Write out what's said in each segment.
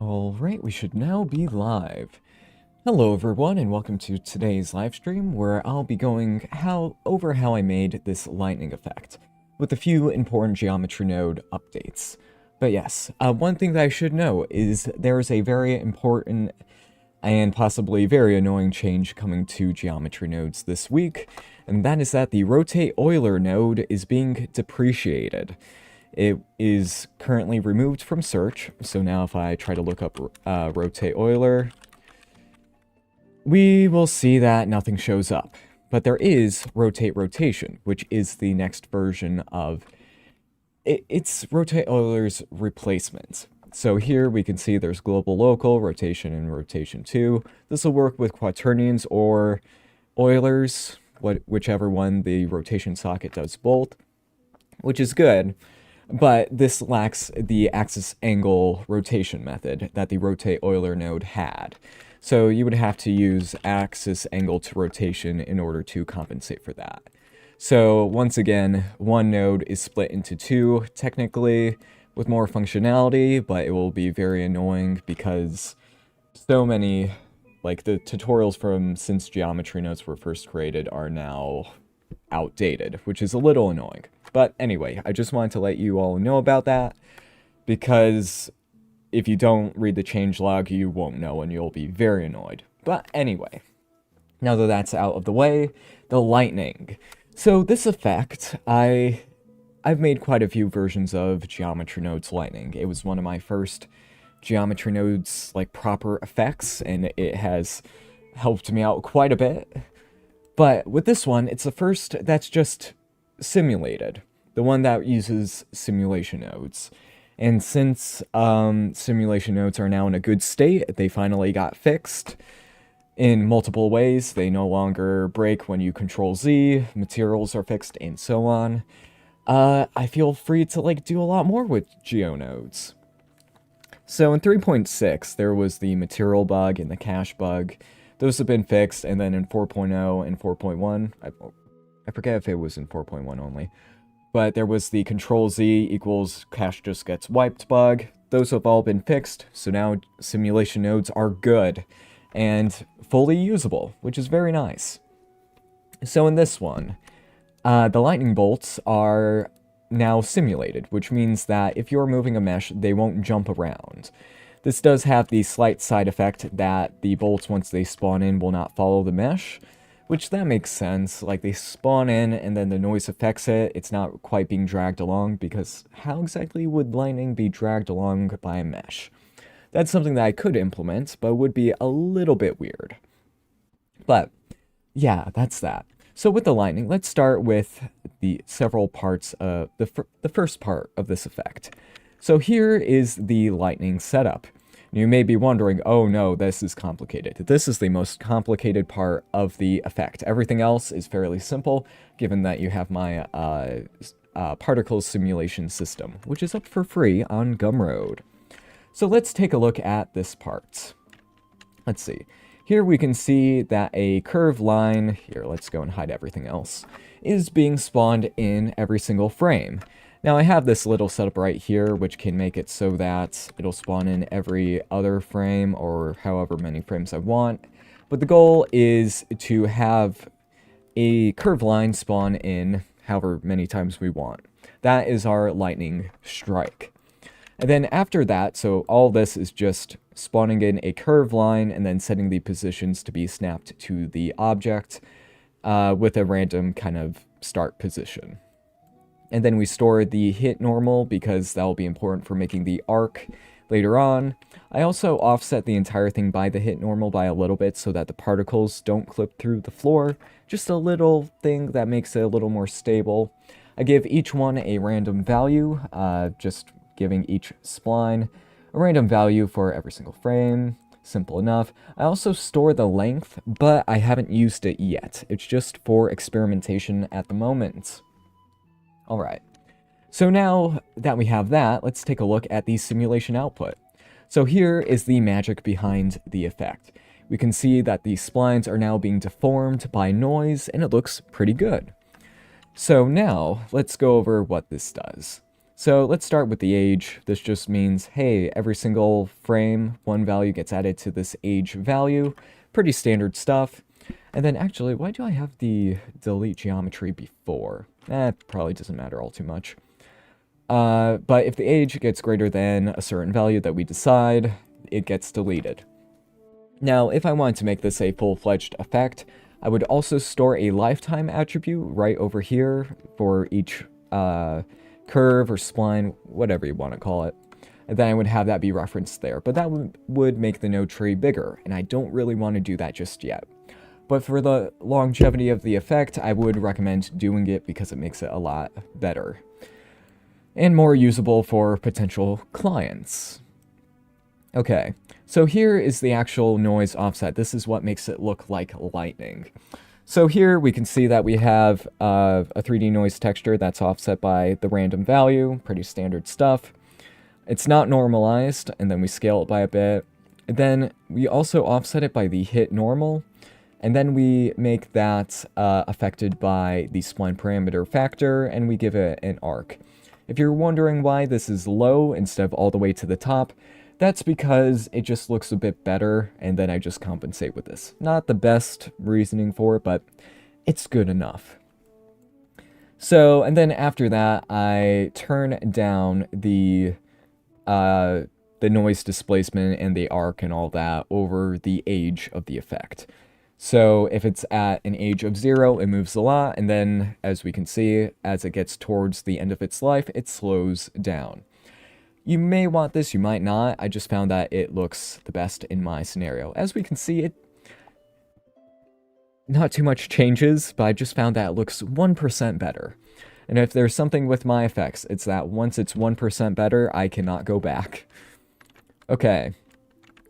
Alright, we should now be live. Hello everyone, and welcome to today's live stream, where I'll be going over how I made this lightning effect, with a few important geometry node updates. But yes, one thing that I should know is there is a very important and possibly very annoying change coming to geometry nodes this week, and that is that the rotate Euler node is being depreciated. It is currently removed from search, so now if I try to look up rotate Euler, we will see that nothing shows up. But there is rotate rotation, which is the next version of it's rotate Euler's replacement. So here we can see there's global local, rotation, and rotation 2. This will work with quaternions or Eulers, whichever one the rotation socket does both, which is good. But this lacks the axis angle rotation method that the rotate Euler node had. So you would have to use axis angle to rotation in order to compensate for that. So once again, one node is split into two, technically, with more functionality, but it will be very annoying because so many, like the tutorials from since geometry nodes were first created are now outdated, which is a little annoying. But anyway, I just wanted to let you all know about that, because if you don't read the changelog, you won't know and you'll be very annoyed. But anyway, now that that's out of the way, the lightning. So this effect, I've made quite a few versions of geometry nodes lightning. It was one of my first geometry nodes, like, proper effects, and it has helped me out quite a bit. But with this one, it's the first that's just simulated, the one that uses simulation nodes. And since simulation nodes are now in a good state, they finally got fixed in multiple ways. They no longer break when you control Z, materials are fixed, and so on. I feel free to do a lot more with geonodes. So in 3.6, there was the material bug and the cache bug. Those have been fixed, and then in 4.0 and 4.1, I forget if it was in 4.1 only, but there was the control Z equals cache just gets wiped bug. Those have all been fixed, so now simulation nodes are good and fully usable, which is very nice. So in this one, the lightning bolts are now simulated, which means that if you're moving a mesh, they won't jump around. This does have the slight side effect that the bolts, once they spawn in, will not follow the mesh, which that makes sense. Like, they spawn in and then the noise affects it. It's not quite being dragged along, because how exactly would lightning be dragged along by a mesh? That's something that I could implement, but would be a little bit weird. But yeah, that's that. So with the lightning, let's start with the several parts of the first part of this effect. So here is the lightning setup. You may be wondering, oh no, this is complicated. This is the most complicated part of the effect. Everything else is fairly simple, given that you have my particle simulation system, which is up for free on Gumroad. So let's take a look at this part. Let's see. Here we can see that a curved line, here let's go and hide everything else, is being spawned in every single frame. Now I have this little setup right here, which can make it so that it'll spawn in every other frame, or however many frames I want. But the goal is to have a curved line spawn in however many times we want. That is our lightning strike. And then after that, so all this is just spawning in a curved line and then setting the positions to be snapped to the object with a random kind of start position. And then we store the hit normal, because that will be important for making the arc later on. I also offset the entire thing by the hit normal by a little bit so that the particles don't clip through the floor. Just a little thing that makes it a little more stable. I give each one a random value, just giving each spline a random value for every single frame. Simple enough. I also store the length, but I haven't used it yet. It's just for experimentation at the moment. Alright, so now that we have that, let's take a look at the simulation output. So here is the magic behind the effect. We can see that the splines are now being deformed by noise, and it looks pretty good. So now, let's go over what this does. So let's start with the age. This just means, hey, every single frame, one value gets added to this age value. Pretty standard stuff. And then actually, why do I have the delete geometry before? Probably doesn't matter all too much. But if the age gets greater than a certain value that we decide, it gets deleted. Now, if I wanted to make this a full-fledged effect, I would also store a lifetime attribute right over here for each curve or spline, whatever you want to call it. And then I would have that be referenced there. But that would make the node tree bigger, and I don't really want to do that just yet. But for the longevity of the effect, I would recommend doing it because it makes it a lot better and more usable for potential clients. Okay, so here is the actual noise offset. This is what makes it look like lightning. So here we can see that we have a 3D noise texture that's offset by the random value, pretty standard stuff. It's not normalized, and then we scale it by a bit. And then we also offset it by the hit normal, and then we make that affected by the spline parameter factor, and we give it an arc. If you're wondering why this is low instead of all the way to the top, that's because it just looks a bit better, and then I just compensate with this. Not the best reasoning for it, but it's good enough. So, and then after that, I turn down the noise displacement and the arc and all that over the age of the effect. So if it's at an age of 0, it moves a lot, and then, as we can see, as it gets towards the end of its life, it slows down. You may want this, you might not. I just found that it looks the best in my scenario. As we can see, it not too much changes, but I just found that it looks 1% better. And if there's something with my effects, it's that once it's 1% better, I cannot go back. Okay.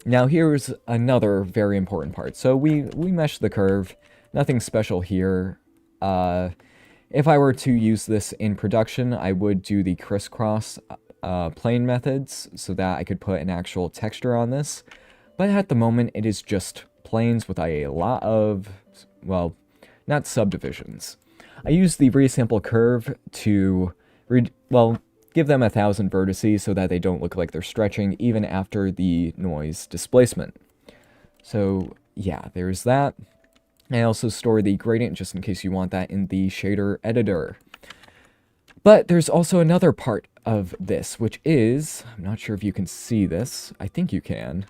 Now here's another very important part. So we mesh the curve, nothing special here. If I were to use this in production, I would do the crisscross plane methods so that I could put an actual texture on this. But at the moment, it is just planes with a lot of, well, not subdivisions. I use the resample curve to, give them 1,000 vertices so that they don't look like they're stretching even after the noise displacement. So yeah, there's that. I also store the gradient just in case you want that in the shader editor. But there's also another part of this, which is, I'm not sure if you can see this, I think you can,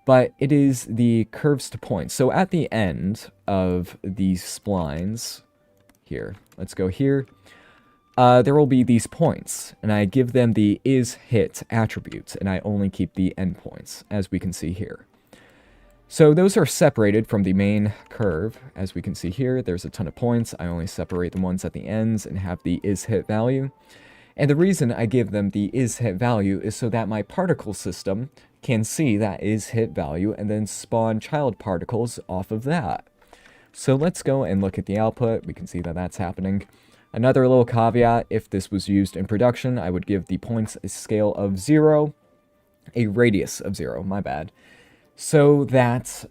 but it is the curves to points. So at the end of these splines, here, let's go here, there will be these points, and I give them the isHit attributes, and I only keep the endpoints, as we can see here. So those are separated from the main curve. As we can see here, there's a ton of points. I only separate the ones at the ends and have the isHit value. And the reason I give them the isHit value is so that my particle system can see that isHit value and then spawn child particles off of that. So let's go and look at the output. We can see that that's happening. Another little caveat, if this was used in production, I would give the points a scale of 0, a radius of 0, my bad. So that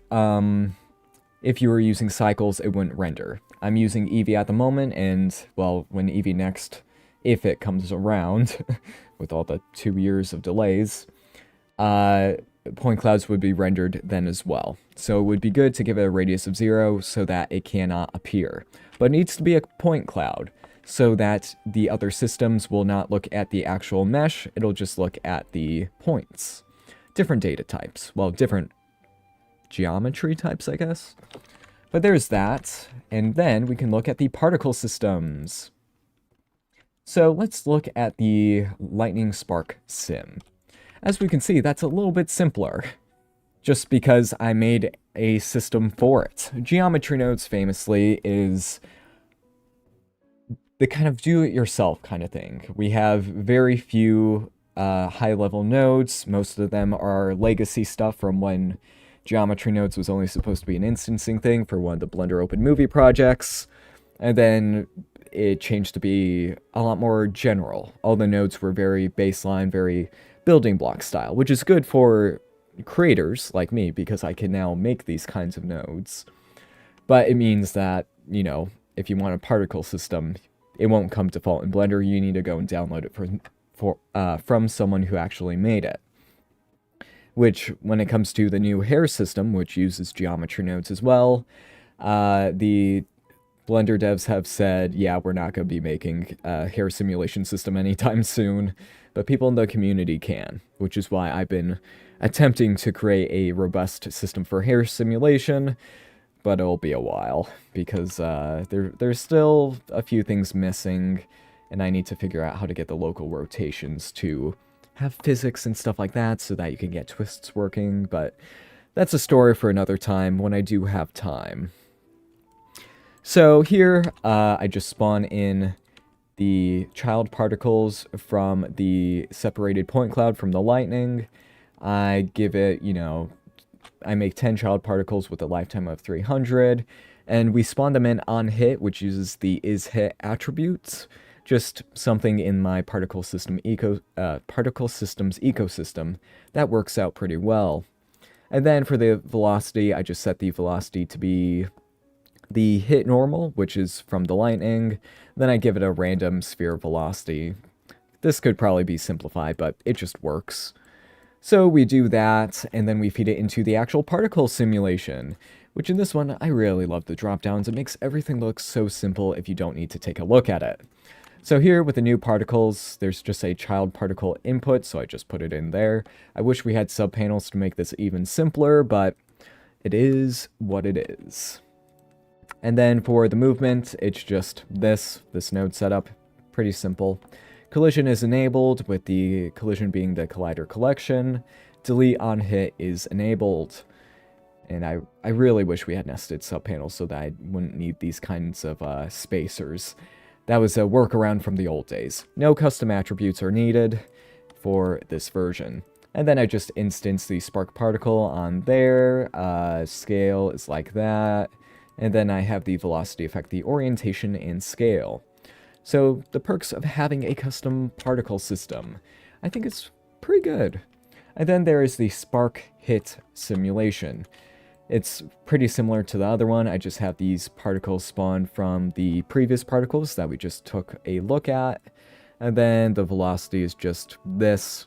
if you were using cycles, it wouldn't render. I'm using Eevee at the moment, and, well, when Eevee next, if it comes around, with all the 2 years of delays, point clouds would be rendered then as well. So it would be good to give it a radius of 0 so that it cannot appear. But it needs to be a point cloud so that the other systems will not look at the actual mesh, it'll just look at the points. Different data types. Well, different geometry types, I guess. But there's that. And then we can look at the particle systems. So let's look at the lightning spark sim. As we can see, that's a little bit simpler, just because I made a system for it. Geometry nodes famously is the kind of do-it-yourself kind of thing. We have very few high-level nodes. Most of them are legacy stuff from when geometry nodes was only supposed to be an instancing thing for one of the Blender Open Movie projects. And then it changed to be a lot more general. All the nodes were very baseline, very building block style, which is good for creators like me because I can now make these kinds of nodes. But it means that, if you want a particle system, it won't come default in Blender. You need to go and download it from someone who actually made it. Which, when it comes to the new hair system, which uses geometry nodes as well, the Blender devs have said, yeah, we're not going to be making a hair simulation system anytime soon, but people in the community can, which is why I've been attempting to create a robust system for hair simulation, but it'll be a while, because there's still a few things missing, and I need to figure out how to get the local rotations to have physics and stuff like that so that you can get twists working, but that's a story for another time when I do have time. So here, I just spawn in the child particles from the separated point cloud from the lightning. I give it, I make 10 child particles with a lifetime of 300, and we spawn them in on hit, which uses the isHit attributes. Just something in my particle systems ecosystem that works out pretty well. And then for the velocity, I just set the velocity to be the hit normal, which is from the lightning. Then I give it a random sphere velocity. This could probably be simplified, but it just works. So we do that, and then we feed it into the actual particle simulation, which in this one, I really love the drop-downs. It makes everything look so simple if you don't need to take a look at it. So here with the new particles, there's just a child particle input, so I just put it in there. I wish we had subpanels to make this even simpler, but it is what it is. And then for the movement, it's just this node setup, pretty simple. Collision is enabled, with the collision being the collider collection. Delete on hit is enabled. And I really wish we had nested subpanels so that I wouldn't need these kinds of spacers. That was a workaround from the old days. No custom attributes are needed for this version. And then I just instance the spark particle on there. Scale is like that. And then I have the velocity affect the orientation and scale. So the perks of having a custom particle system, I think it's pretty good. And then there is the spark hit simulation. It's pretty similar to the other one. I just have these particles spawn from the previous particles that we just took a look at. And then the velocity is just this.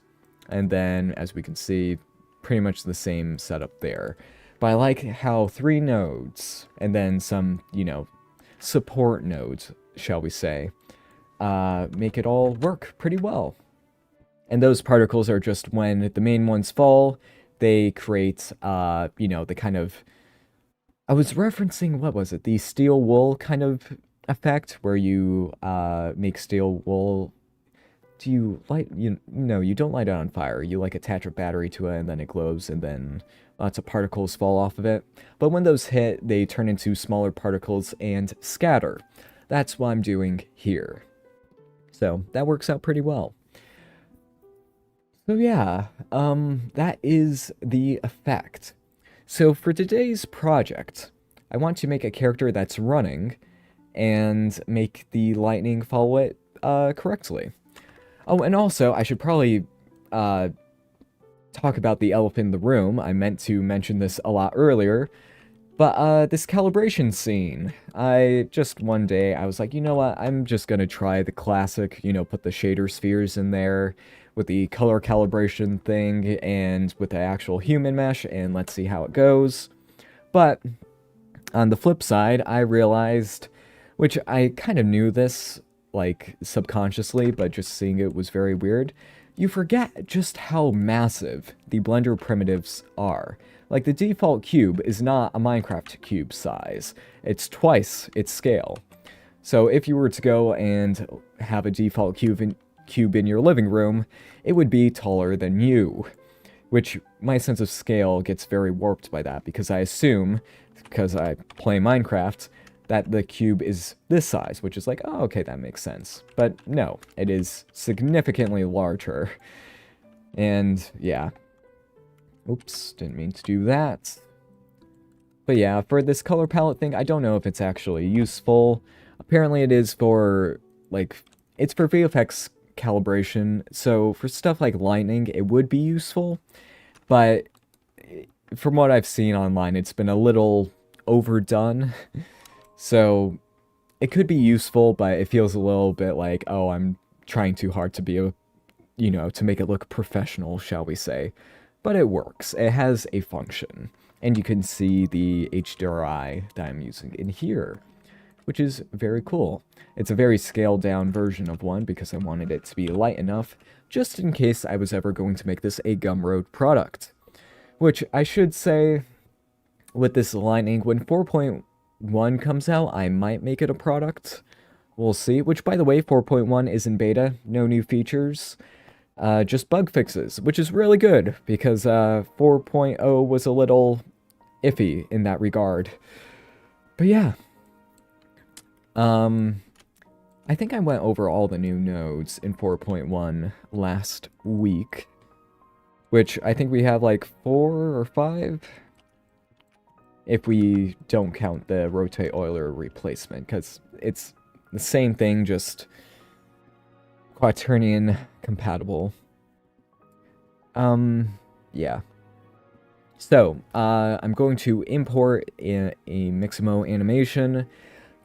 And then, as we can see, pretty much the same setup there. But I like how 3 nodes, and then some, support nodes, shall we say, make it all work pretty well. And those particles are just when the main ones fall, they create, the kind of... I was referencing, what was it? The steel wool kind of effect, where you make steel wool... Do you light... No, you don't light it on fire. You, attach a battery to it, and then it glows, and then lots of particles fall off of it. But when those hit, they turn into smaller particles and scatter. That's what I'm doing here. So, that works out pretty well. So yeah, that is the effect. So for today's project, I want to make a character that's running and make the lightning follow it correctly. Oh, and also, I should probably talk about the elephant in the room. I meant to mention this a lot earlier, but this calibration scene. One day, I was like, you know what, I'm just gonna try the classic, put the shader spheres in there, with the color calibration thing, and with the actual human mesh, and let's see how it goes. But, on the flip side, I realized, which I kind of knew this, subconsciously, but just seeing it was very weird, you forget just how massive the Blender primitives are. The default cube is not a Minecraft cube size. It's twice its scale. So if you were to go and have a default cube in your living room, it would be taller than you, which my sense of scale gets very warped by that, because I assume, because I play Minecraft, that the cube is this size, which is oh, okay, that makes sense. But no, it is significantly larger. And yeah. Oops, didn't mean to do that. But yeah, for this color palette thing, I don't know if it's actually useful. Apparently it is for, it's for VFX calibration, so for stuff like lightning, it would be useful, but from what I've seen online, it's been a little overdone, so it could be useful, but it feels a little bit oh, I'm trying too hard to be you know, to make it look professional, shall we say. But it works. It has a function. And you can see the HDRI that I'm using in here, which is very cool. It's a very scaled down version of one because I wanted it to be light enough just in case I was ever going to make this a Gumroad product. Which I should say, with this Lightning, when 4.1 comes out, I might make it a product. We'll see. Which, by the way, 4.1 is in beta. No new features. Just bug fixes, which is really good, because 4.0 was a little iffy in that regard. But yeah. I think I went over all the new nodes in 4.1 last week. Which I think we have like 4 or 5. If we don't count the rotate Euler replacement, because it's the same thing, just quaternion compatible. Yeah. So, I'm going to import a Mixamo animation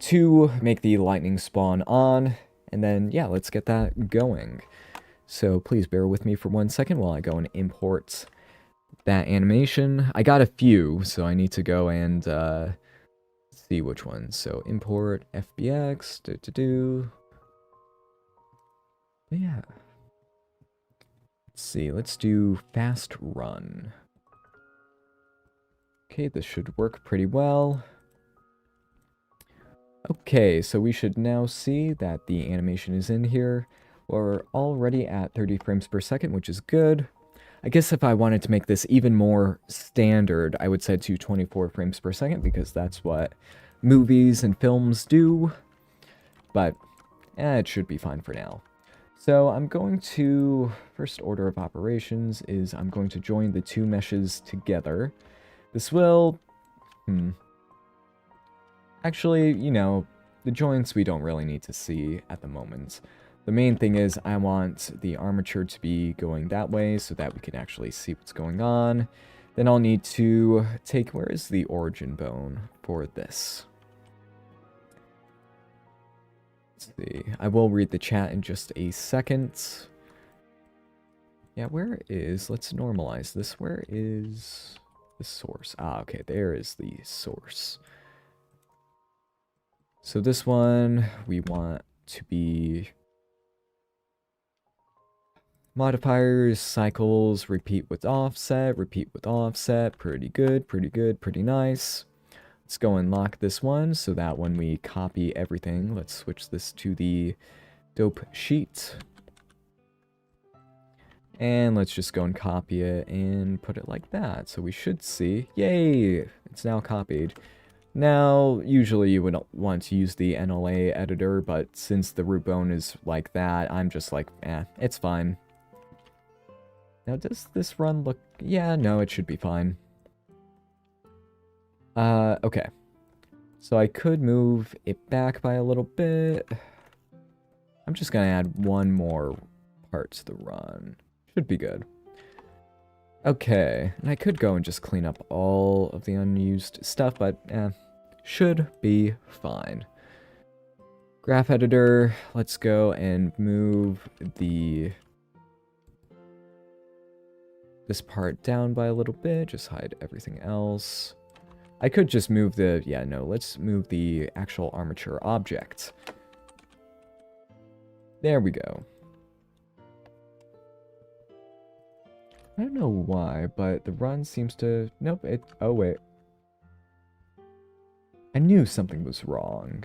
to make the lightning spawn on, and then, yeah, let's get that going. So please bear with me for 1 second while I go and import that animation. I got a few, so I need to go and see which ones. So import FBX, yeah. Let's see, let's do fast run. Okay, this should work pretty well. Okay, so we should now see that the animation is in here. We're already at 30 frames per second, which is good. I guess if I wanted to make this even more standard, I would set to 24 frames per second, because that's what movies and films do. But, it should be fine for now. So I'm going to, first order of operations is I'm going to join the two meshes together. This will, actually, you know, the joints we don't really need to see at the moment. The main thing is I want the armature to be going that way so that we can actually see what's going on. Then I'll need to take, where is the origin bone for this? Let's see, I will read the chat in just a second. Yeah, where is, let's normalize this, where is the source? Ah, okay, there is the source. So this one, we want to be modifiers, cycles, repeat with offset, pretty good, pretty nice. Let's go and lock this one so that when we copy everything, let's switch this to the dope sheet. And let's just go and copy it and put it like that. So we should see, yay, it's now copied. Now, usually you would want to use the NLA editor, but since the root bone is like that, I'm just like, it's fine. Now, does this run look... Yeah, no, it should be fine. Okay. So I could move it back by a little bit. I'm just gonna add one more part to the run. Should be good. Okay, and I could go and just clean up all of the unused stuff, but should be fine. Graph editor, let's go and move this part down by a little bit, just hide everything else. I could just move the, yeah, no, let's move the actual armature object. There we go. I don't know why, but the run seems to... Nope, it... Oh, wait. I knew something was wrong.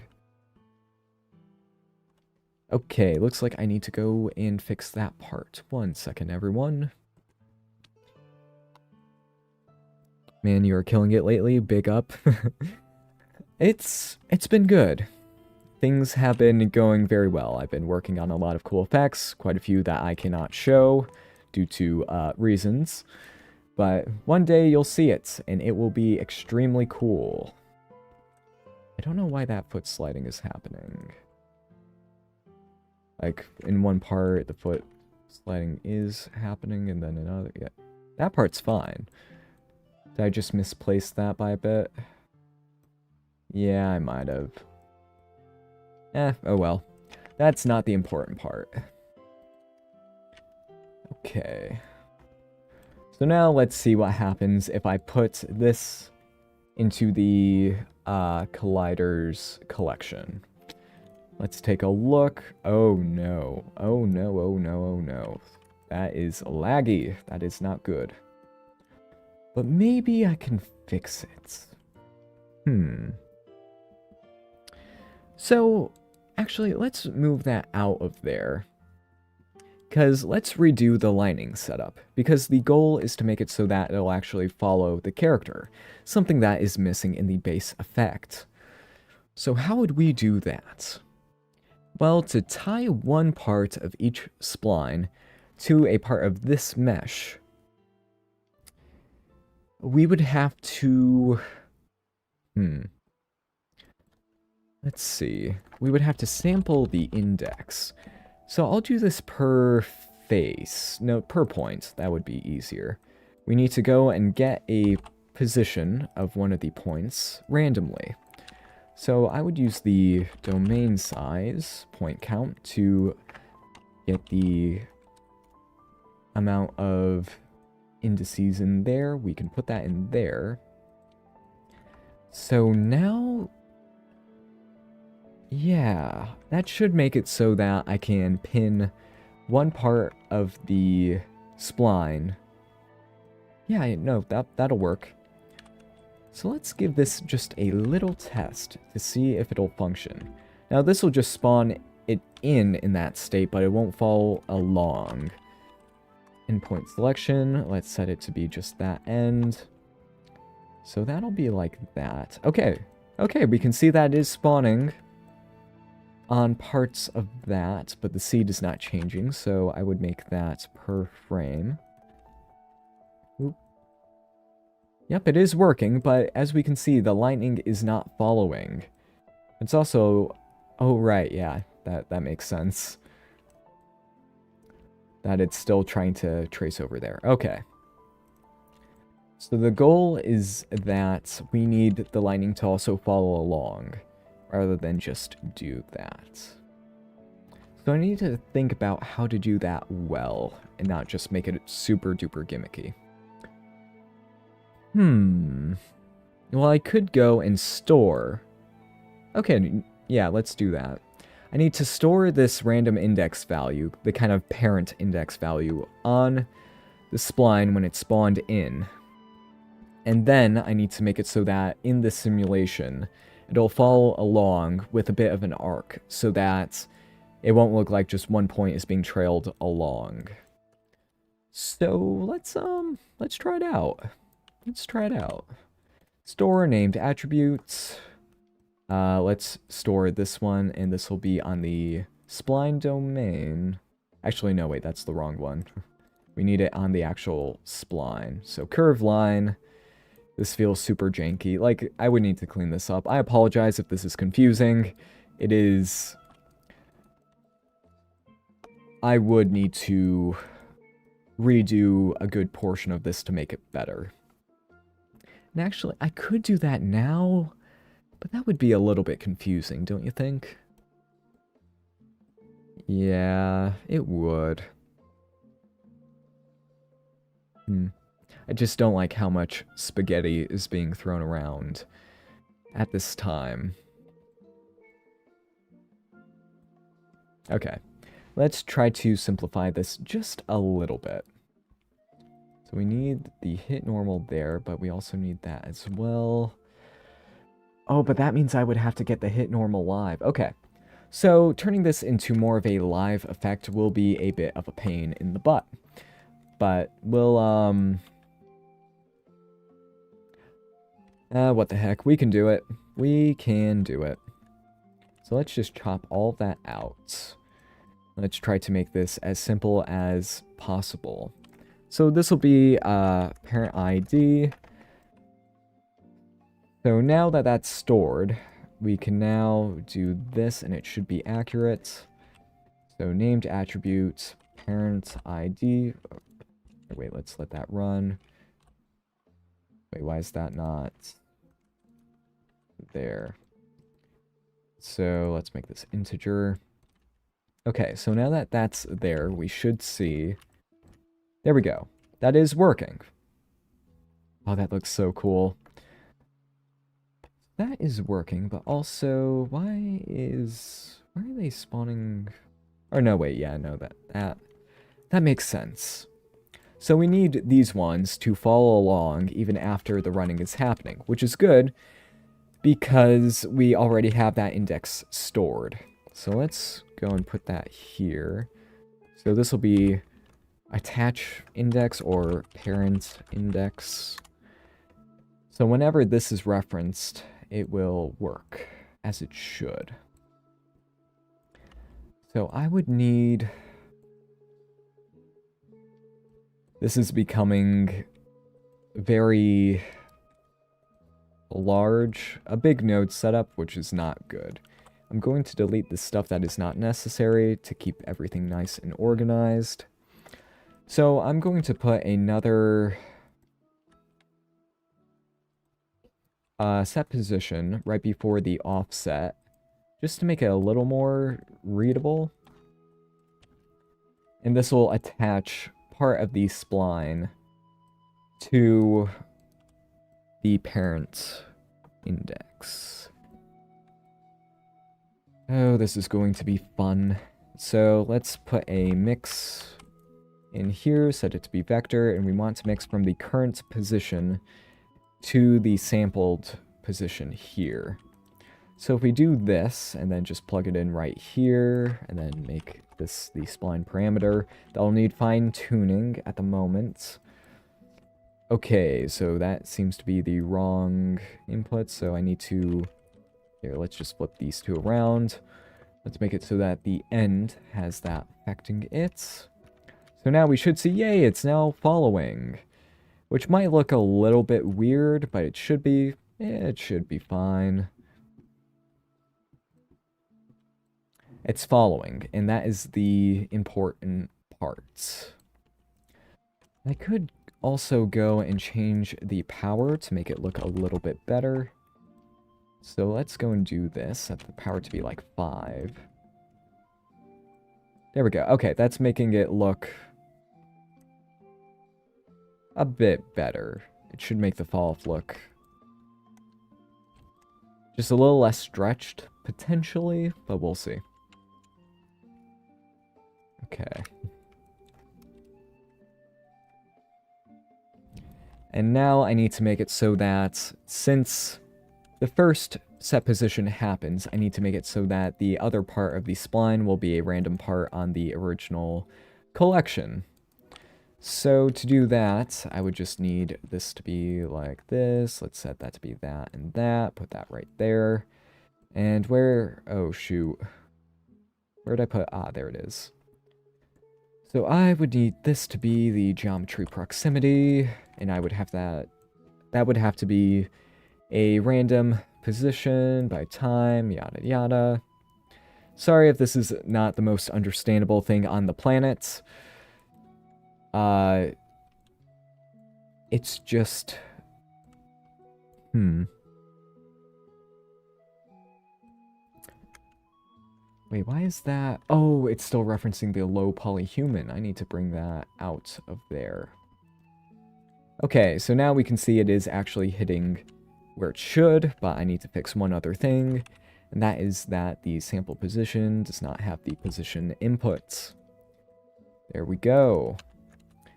Okay, looks like I need to go and fix that part. 1 second, everyone. Man, you are killing it lately. Big up. It's been good. Things have been going very well. I've been working on a lot of cool effects, quite a few that I cannot show due to reasons. But one day you'll see it, and it will be extremely cool. I don't know why that foot sliding is happening. Like, in one part, the foot sliding is happening, and then another... Yeah, that part's fine. Did I just misplace that by a bit? Yeah, I might have. Oh well. That's not the important part. Okay. So now let's see what happens if I put this into the colliders collection. Let's take a look. Oh no. Oh no, oh no, oh no. That is laggy. That is not good. But maybe I can fix it. So, actually, let's move that out of there. Because let's redo the lining setup. Because the goal is to make it so that it'll actually follow the character. Something that is missing in the base effect. So how would we do that? Well, to tie one part of each spline to a part of this mesh, we would have to... Let's see. We would have to sample the index. So I'll do this per face. No, per point. That would be easier. We need to go and get a position of one of the points randomly. So I would use the domain size point count to get the amount of indices in there. We can put that in there. So now, yeah, that should make it so that I can pin one part of the spline. Yeah, no, that'll work. So let's give this just a little test to see if it'll function. Now this will just spawn it in that state, but it won't follow along. Endpoint selection, let's set it to be just that end. So that'll be like that. Okay, we can see that is spawning on parts of that, but the seed is not changing, so I would make that per frame. Oop. Yep, it is working, but as we can see, the lightning is not following. It's also... Oh, right, yeah, that makes sense. That it's still trying to trace over there. Okay. So the goal is that we need the lightning to also follow along, rather than just do that. So I need to think about how to do that well, and not just make it super duper gimmicky. Well, I could go and store... Okay, yeah, let's do that. I need to store this random index value, the kind of parent index value, on the spline when it's spawned in. And then I need to make it so that in the simulation, it'll follow along with a bit of an arc, so that it won't look like just one point is being trailed along. So let's try it out. Let's try it out. Store named attributes. Let's store this one, and this will be on the spline domain. Actually, no, wait, that's the wrong one. We need it on the actual spline. So curve line. This feels super janky. Like, I would need to clean this up. I apologize if this is confusing. It is... I would need to redo a good portion of this to make it better. And actually, I could do that now, but that would be a little bit confusing, don't you think? Yeah, it would. I just don't like how much spaghetti is being thrown around at this time. Okay, let's try to simplify this just a little bit. So we need the hit normal there, but we also need that as well. Oh, but that means I would have to get the hit normal live. Okay, so turning this into more of a live effect will be a bit of a pain in the butt. But we'll, what the heck, we can do it. We can do it. So let's just chop all of that out. Let's try to make this as simple as possible. So this will be parent ID. So now that that's stored, we can now do this and it should be accurate. So named attribute, parent ID. Oh, wait, let's let that run. Wait, why is that not there? So let's make this integer. Okay, so now that that's there, we should see There we go. That is working. Oh, that looks so cool. That is working, but also, why are they spawning? Or no, wait, yeah, no, that makes sense. So we need these ones to follow along even after the running is happening, which is good because we already have that index stored. So let's go and put that here. So this will be attach index or parent index. So whenever this is referenced, it will work as it should. So I would need... This is becoming very large, a big node setup, which is not good. I'm going to delete the stuff that is not necessary to keep everything nice and organized. So I'm going to put another set position right before the offset, just to make it a little more readable. And this will attach part of the spline to the parent index. Oh, this is going to be fun. So let's put a mix in here, set it to be vector, and we want to mix from the current position to the sampled position here. So if we do this, and then just plug it in right here, and then make this the spline parameter, that'll need fine-tuning at the moment. Okay, so that seems to be the wrong input, so I need to... Here, let's just flip these two around. Let's make it so that the end has that affecting it. So now we should see, yay, it's now following. Which might look a little bit weird, but it should be fine. It's following, and that is the important part. I could also go and change the power to make it look a little bit better. So let's go and do this, set the power to be like 5. There we go. Okay, that's making it look a bit better. It should make the fall-off look just a little less stretched, potentially, but we'll see. Okay. And now I need to make it so that since the first set position happens, I need to make it so that the other part of the spline will be a random part on the original collection. So to do that, I would just need this to be like this. Let's set that to be that and that. Put that right there. And where... Oh, shoot. Where did I put... Ah, there it is. So I would need this to be the geometry proximity. And I would have that... That would have to be a random position by time, yada yada. Sorry if this is not the most understandable thing on the planet. It's just... Wait, why is that? Oh, it's still referencing the low polyhuman. I need to bring that out of there. Okay, so now we can see it is actually hitting where it should, but I need to fix one other thing, and that is that the sample position does not have the position inputs. There we go.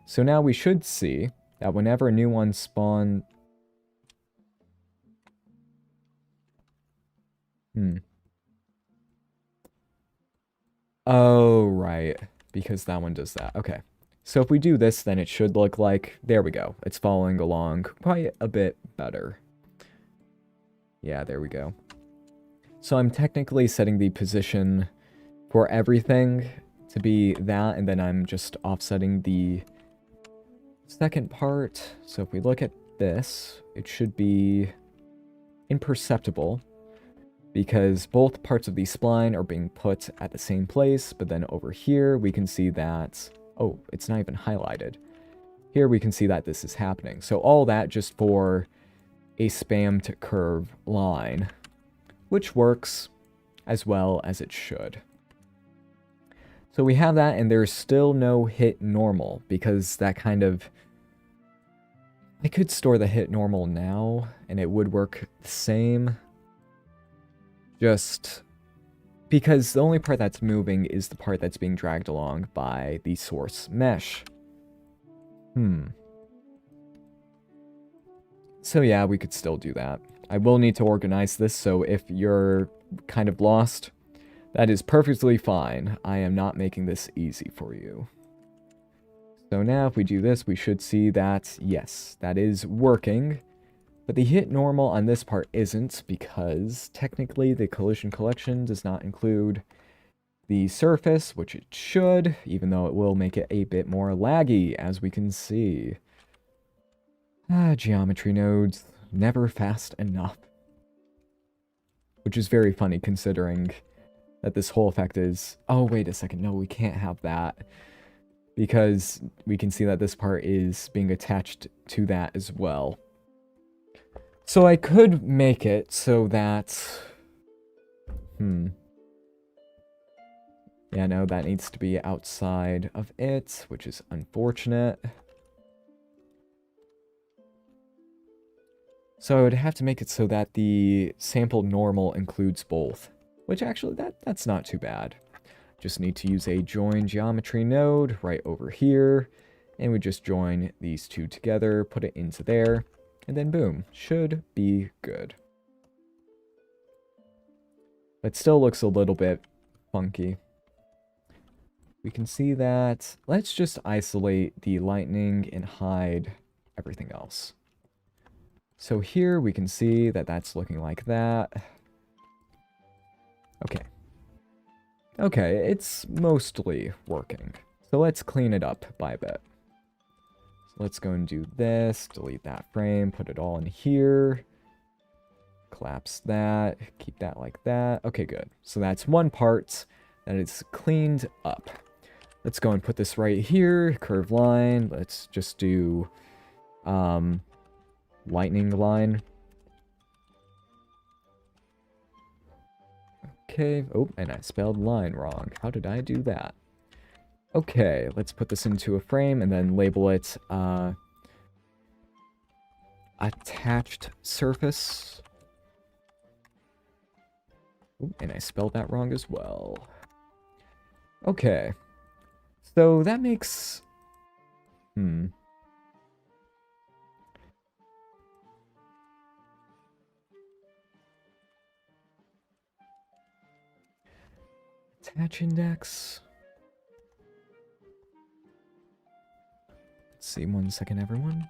So now we should see that whenever a new one spawn... Oh, right. Because that one does that. Okay. So if we do this, then it should look like... There we go. It's following along quite a bit better. Yeah, there we go. So I'm technically setting the position for everything to be that, and then I'm just offsetting the second part. So if we look at this, it should be imperceptible because both parts of the spline are being put at the same place, but then over here we can see that, oh, it's not even highlighted. Here we can see that this is happening. So all that just for a spammed curve line, which works as well as it should. So we have that, and there's still no hit normal, because that kind of... I could store the hit normal now, and it would work the same. Just because the only part that's moving is the part that's being dragged along by the source mesh. So yeah, we could still do that. I will need to organize this, so if you're kind of lost, that is perfectly fine. I am not making this easy for you. So now if we do this, we should see that, yes, that is working. But the hit normal on this part isn't, because technically the collision collection does not include the surface, which it should, even though it will make it a bit more laggy, as we can see. Geometry nodes, never fast enough. Which is very funny considering that this whole effect is... Oh, wait a second, no, we can't have that. Because we can see that this part is being attached to that as well. So I could make it so that... Yeah, no, that needs to be outside of it, which is unfortunate. So I would have to make it so that the sample normal includes both. Which actually, that's not too bad. Just need to use a join geometry node right over here. And we just join these two together, put it into there. And then boom, should be good. But still looks a little bit funky. We can see that. Let's just isolate the lightning and hide everything else. So here we can see that that's looking like that. Okay. Okay, it's mostly working. So let's clean it up by a bit. Let's go and do this, delete that frame, put it all in here. Collapse that, keep that like that. Okay, good. So that's one part that is cleaned up. Let's go and put this right here, curved line. Let's just do lightning line. Okay, oh, and I spelled line wrong. How did I do that? Okay, let's put this into a frame and then label it attached surface. Ooh, and I spelled that wrong as well. Okay, so that makes... Attach index. Let's see, 1 second, everyone.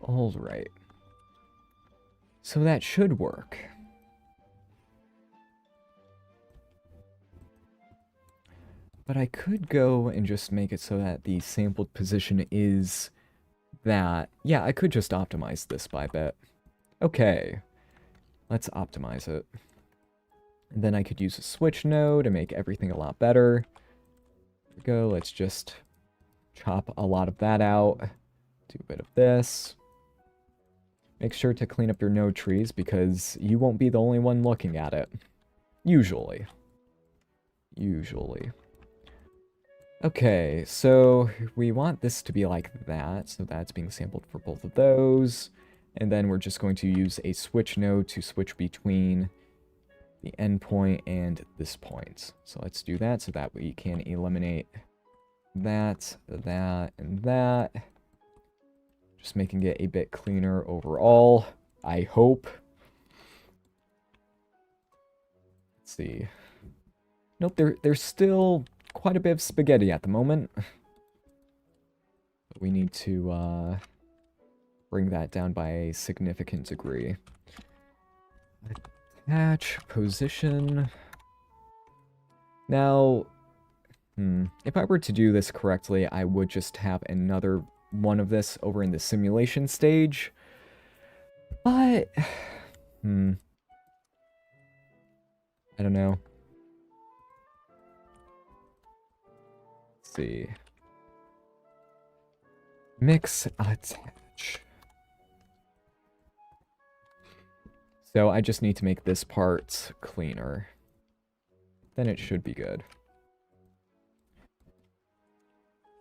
Alright. So that should work. But I could go and just make it so that the sampled position is that. Yeah, I could just optimize this by a bit. Okay. Let's optimize it. And then I could use a switch node to make everything a lot better. There we go. Let's just chop a lot of that out. Do a bit of this. Make sure to clean up your node trees because you won't be the only one looking at it. Usually. Usually. Okay, so we want this to be like that. So that's being sampled for both of those. And then we're just going to use a switch node to switch between the endpoint and this point. So let's do that so that we can eliminate that, that, and that. Just making it a bit cleaner overall, I hope. Let's see. Nope, there's still quite a bit of spaghetti at the moment. But we need to bring that down by a significant degree. Attach, position. Now, if I were to do this correctly, I would just have another one of this over in the simulation stage. But, I don't know. Let's see. Mix, attach. So I just need to make this part cleaner. then it should be good.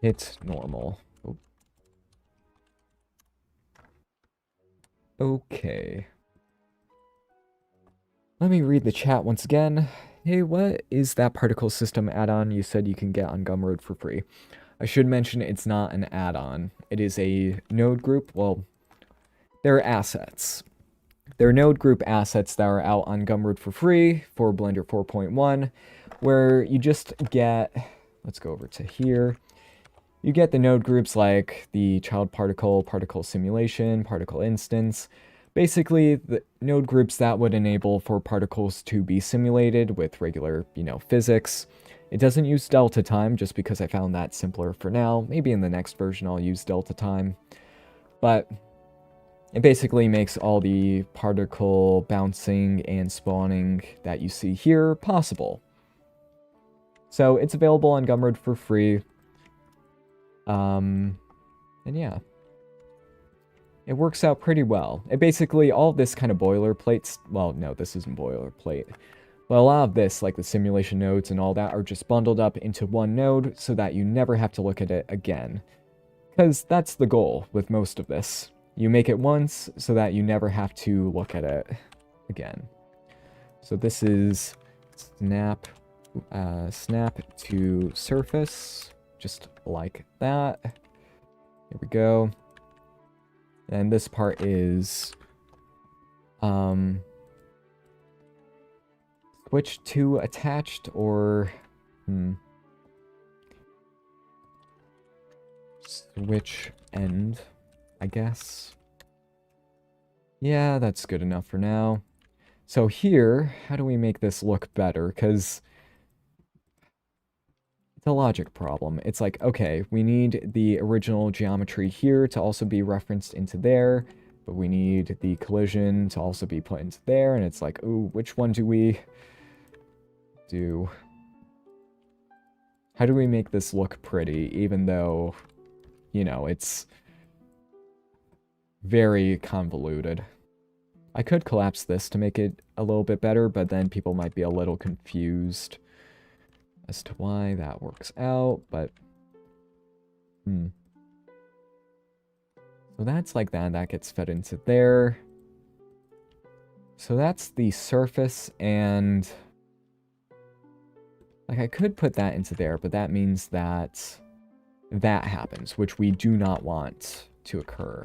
Hit normal. Oh. Okay. Let me read the chat once again. Hey, what is that particle system add-on you said you can get on Gumroad for free? I should mention it's not an add-on. It is a node group. Well, they're assets. They're node group assets that are out on Gumroad for free for Blender 4.1, where you just get, let's go over to here. You get the node groups like the child particle, particle simulation, particle instance. Basically, the node groups that would enable for particles to be simulated with regular, physics. It doesn't use delta time, just because I found that simpler for now. Maybe in the next version I'll use delta time. But it basically makes all the particle bouncing and spawning that you see here possible. So it's available on Gumroad for free. And yeah. It works out pretty well. It basically, all this kind of boilerplates, well, no, this isn't boilerplate. But a lot of this, like the simulation nodes and all that, are just bundled up into one node so that you never have to look at it again. Because that's the goal with most of this. You make it once so that you never have to look at it again. So this is snap to surface, just like that. Here we go. And this part is switch to attached, or switch end, I guess. Yeah, that's good enough for now. So here, how do we make this look better? Because it's a logic problem. It's like, okay, we need the original geometry here to also be referenced into there, but we need the collision to also be put into there, and it's like, ooh, which one do we do? How do we make this look pretty, even though, it's very convoluted? I could collapse this to make it a little bit better, but then people might be a little confused as to why that works out, but so that's like that. That gets fed into there. So that's the surface, and like I could put that into there, but that means that that happens, which we do not want to occur.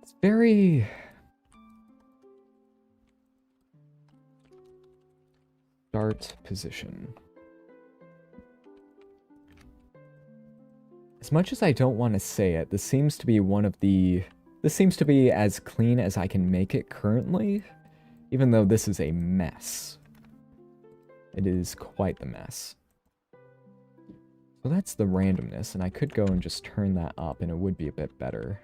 It's very start position. As much as I don't want to say it, this seems to be this seems to be as clean as I can make it currently, even though this is a mess. It is quite the mess. So that's the randomness, and I could go and just turn that up, and it would be a bit better.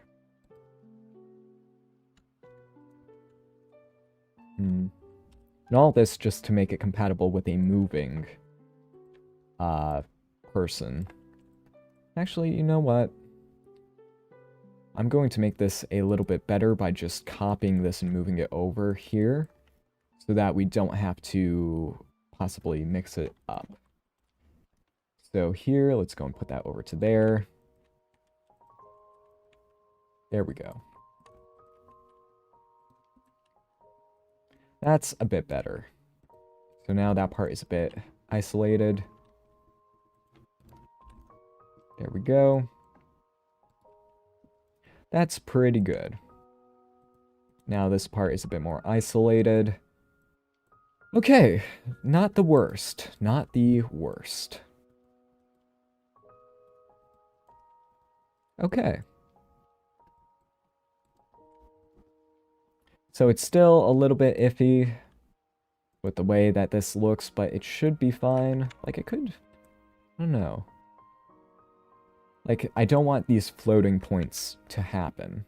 And all this just to make it compatible with a moving person. Actually, you know what? I'm going to make this a little bit better by just copying this and moving it over here, so that we don't have to possibly mix it up. So here, let's go and put that over to there. There we go. That's a bit better. So now that part is a bit isolated. There we go. That's pretty good. Now this part is a bit more isolated. Okay, not the worst. Not the worst. Okay. So it's still a little bit iffy with the way that this looks, but it should be fine. Like, it could... I don't know. Like, I don't want these floating points to happen.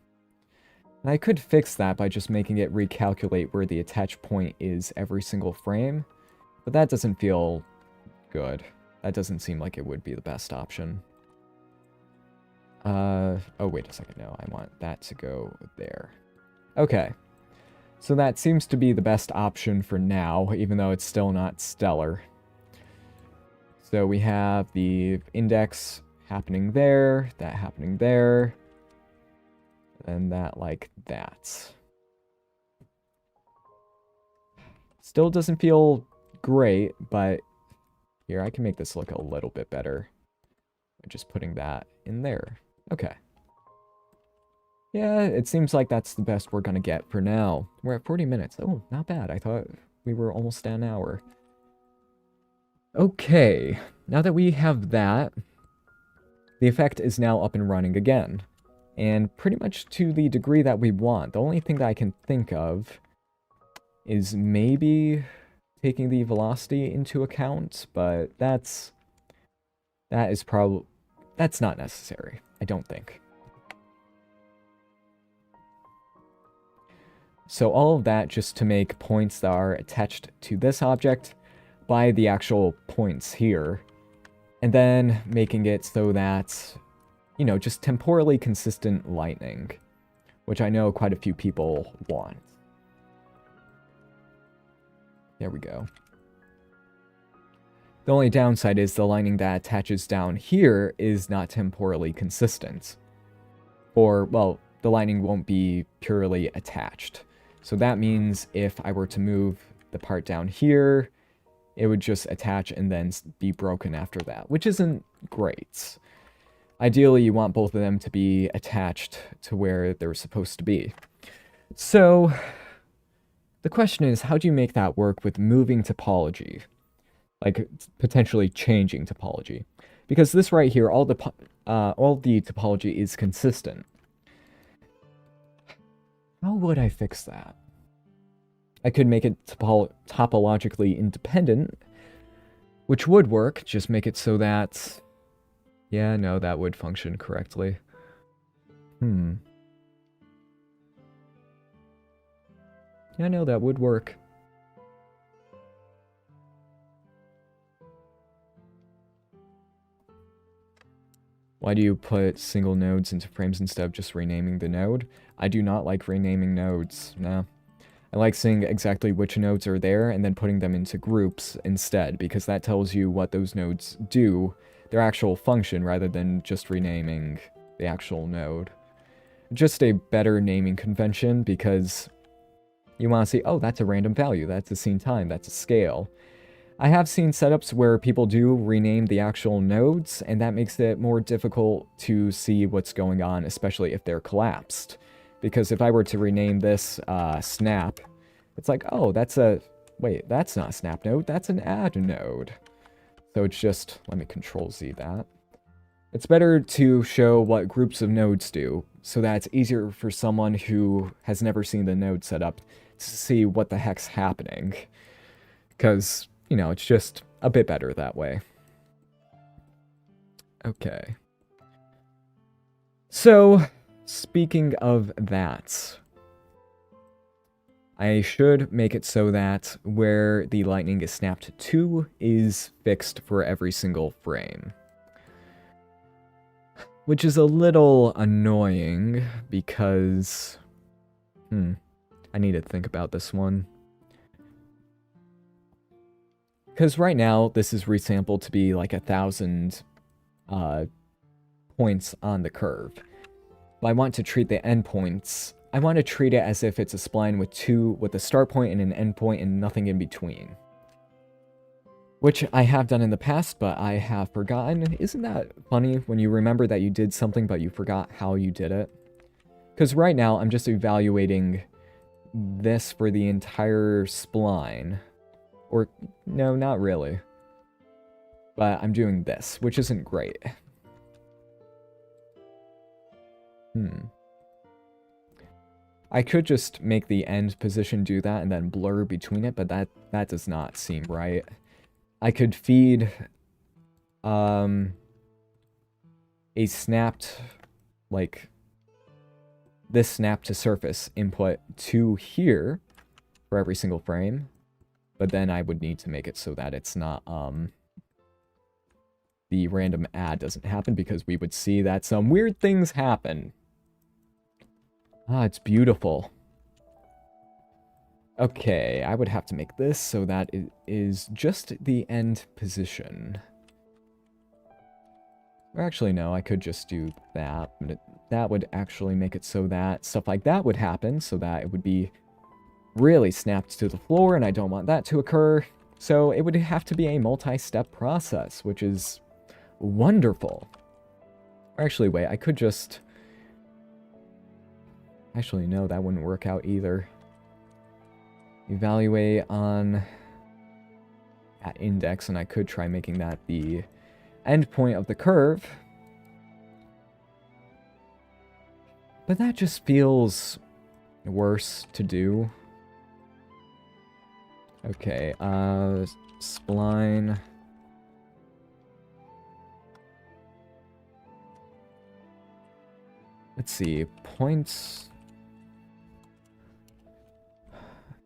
And I could fix that by just making it recalculate where the attach point is every single frame, but that doesn't feel good. That doesn't seem like it would be the best option. Oh, wait a second. No, I want that to go there. Okay. So that seems to be the best option for now, even though it's still not stellar. So we have the index happening there, that happening there, and that like that. Still doesn't feel great, but here, I can make this look a little bit better by just putting that in there. Okay. Yeah, it seems like that's the best we're gonna get for now. We're at 40 minutes. Oh, not bad. I thought we were almost at an hour. Okay, now that we have that, the effect is now up and running again. And pretty much to the degree that we want. The only thing that I can think of is maybe taking the velocity into account, but that's not necessary, I don't think. So all of that just to make points that are attached to this object by the actual points here, and then making it so that, you know, just temporally consistent lightning, which I know quite a few people want. There we go. The only downside is the lightning that attaches down here is not temporally consistent. Or, well, the lightning won't be purely attached. So that means if I were to move the part down here, it would just attach and then be broken after that, which isn't great. Ideally, you want both of them to be attached to where they're supposed to be. So the question is, how do you make that work with moving topology? Like, potentially changing topology. Because this right here, all the topology is consistent. How would I fix that? I could make it topologically independent, which would work. Just make it so that... Yeah, no, that would function correctly. Yeah, no, that would work. Why do you put single nodes into frames instead of just renaming the node? I do not like renaming nodes, no. I like seeing exactly which nodes are there and then putting them into groups instead, because that tells you what those nodes do, their actual function, rather than just renaming the actual node. Just a better naming convention, because you want to see, oh, that's a random value, that's a scene time, that's a scale. I have seen setups where people do rename the actual nodes, and that makes it more difficult to see what's going on, especially if they're collapsed. Because if I were to rename this snap, it's like, oh, that's a... Wait, that's not a snap node, that's an add node. So it's just... Let me Control-Z that. It's better to show what groups of nodes do, so that it's easier for someone who has never seen the node setup to see what the heck's happening. Because, you know, it's just a bit better that way. Okay. So, speaking of that, I should make it so that where the lightning is snapped to is fixed for every single frame. Which is a little annoying because... I need to think about this one. Because right now, this is resampled to be like 1,000 points on the curve. But I want to treat the endpoints... I want to treat it as if it's a spline with a start point and an end point and nothing in between. Which I have done in the past, but I have forgotten. Isn't that funny when you remember that you did something, but you forgot how you did it? Because right now, I'm just evaluating this for the entire spline. Or, no, not really. But I'm doing this, which isn't great. I could just make the end position do that and then blur between it, but that does not seem right. I could feed a snapped, like, this snap to surface input to here for every single frame, but then I would need to make it so that it's not, the random add doesn't happen, because we would see that some weird things happen. Ah, it's beautiful. Okay, I would have to make this so that it is just the end position. Or actually, no, I could just do that. But that would actually make it so that stuff like that would happen, so that it would be really snapped to the floor, and I don't want that to occur. So it would have to be a multi-step process, which is wonderful. Or actually, wait, I could just... Actually, no, that wouldn't work out either. Evaluate on that index, and I could try making that the endpoint of the curve. But that just feels worse to do. Okay, spline. Let's see, points.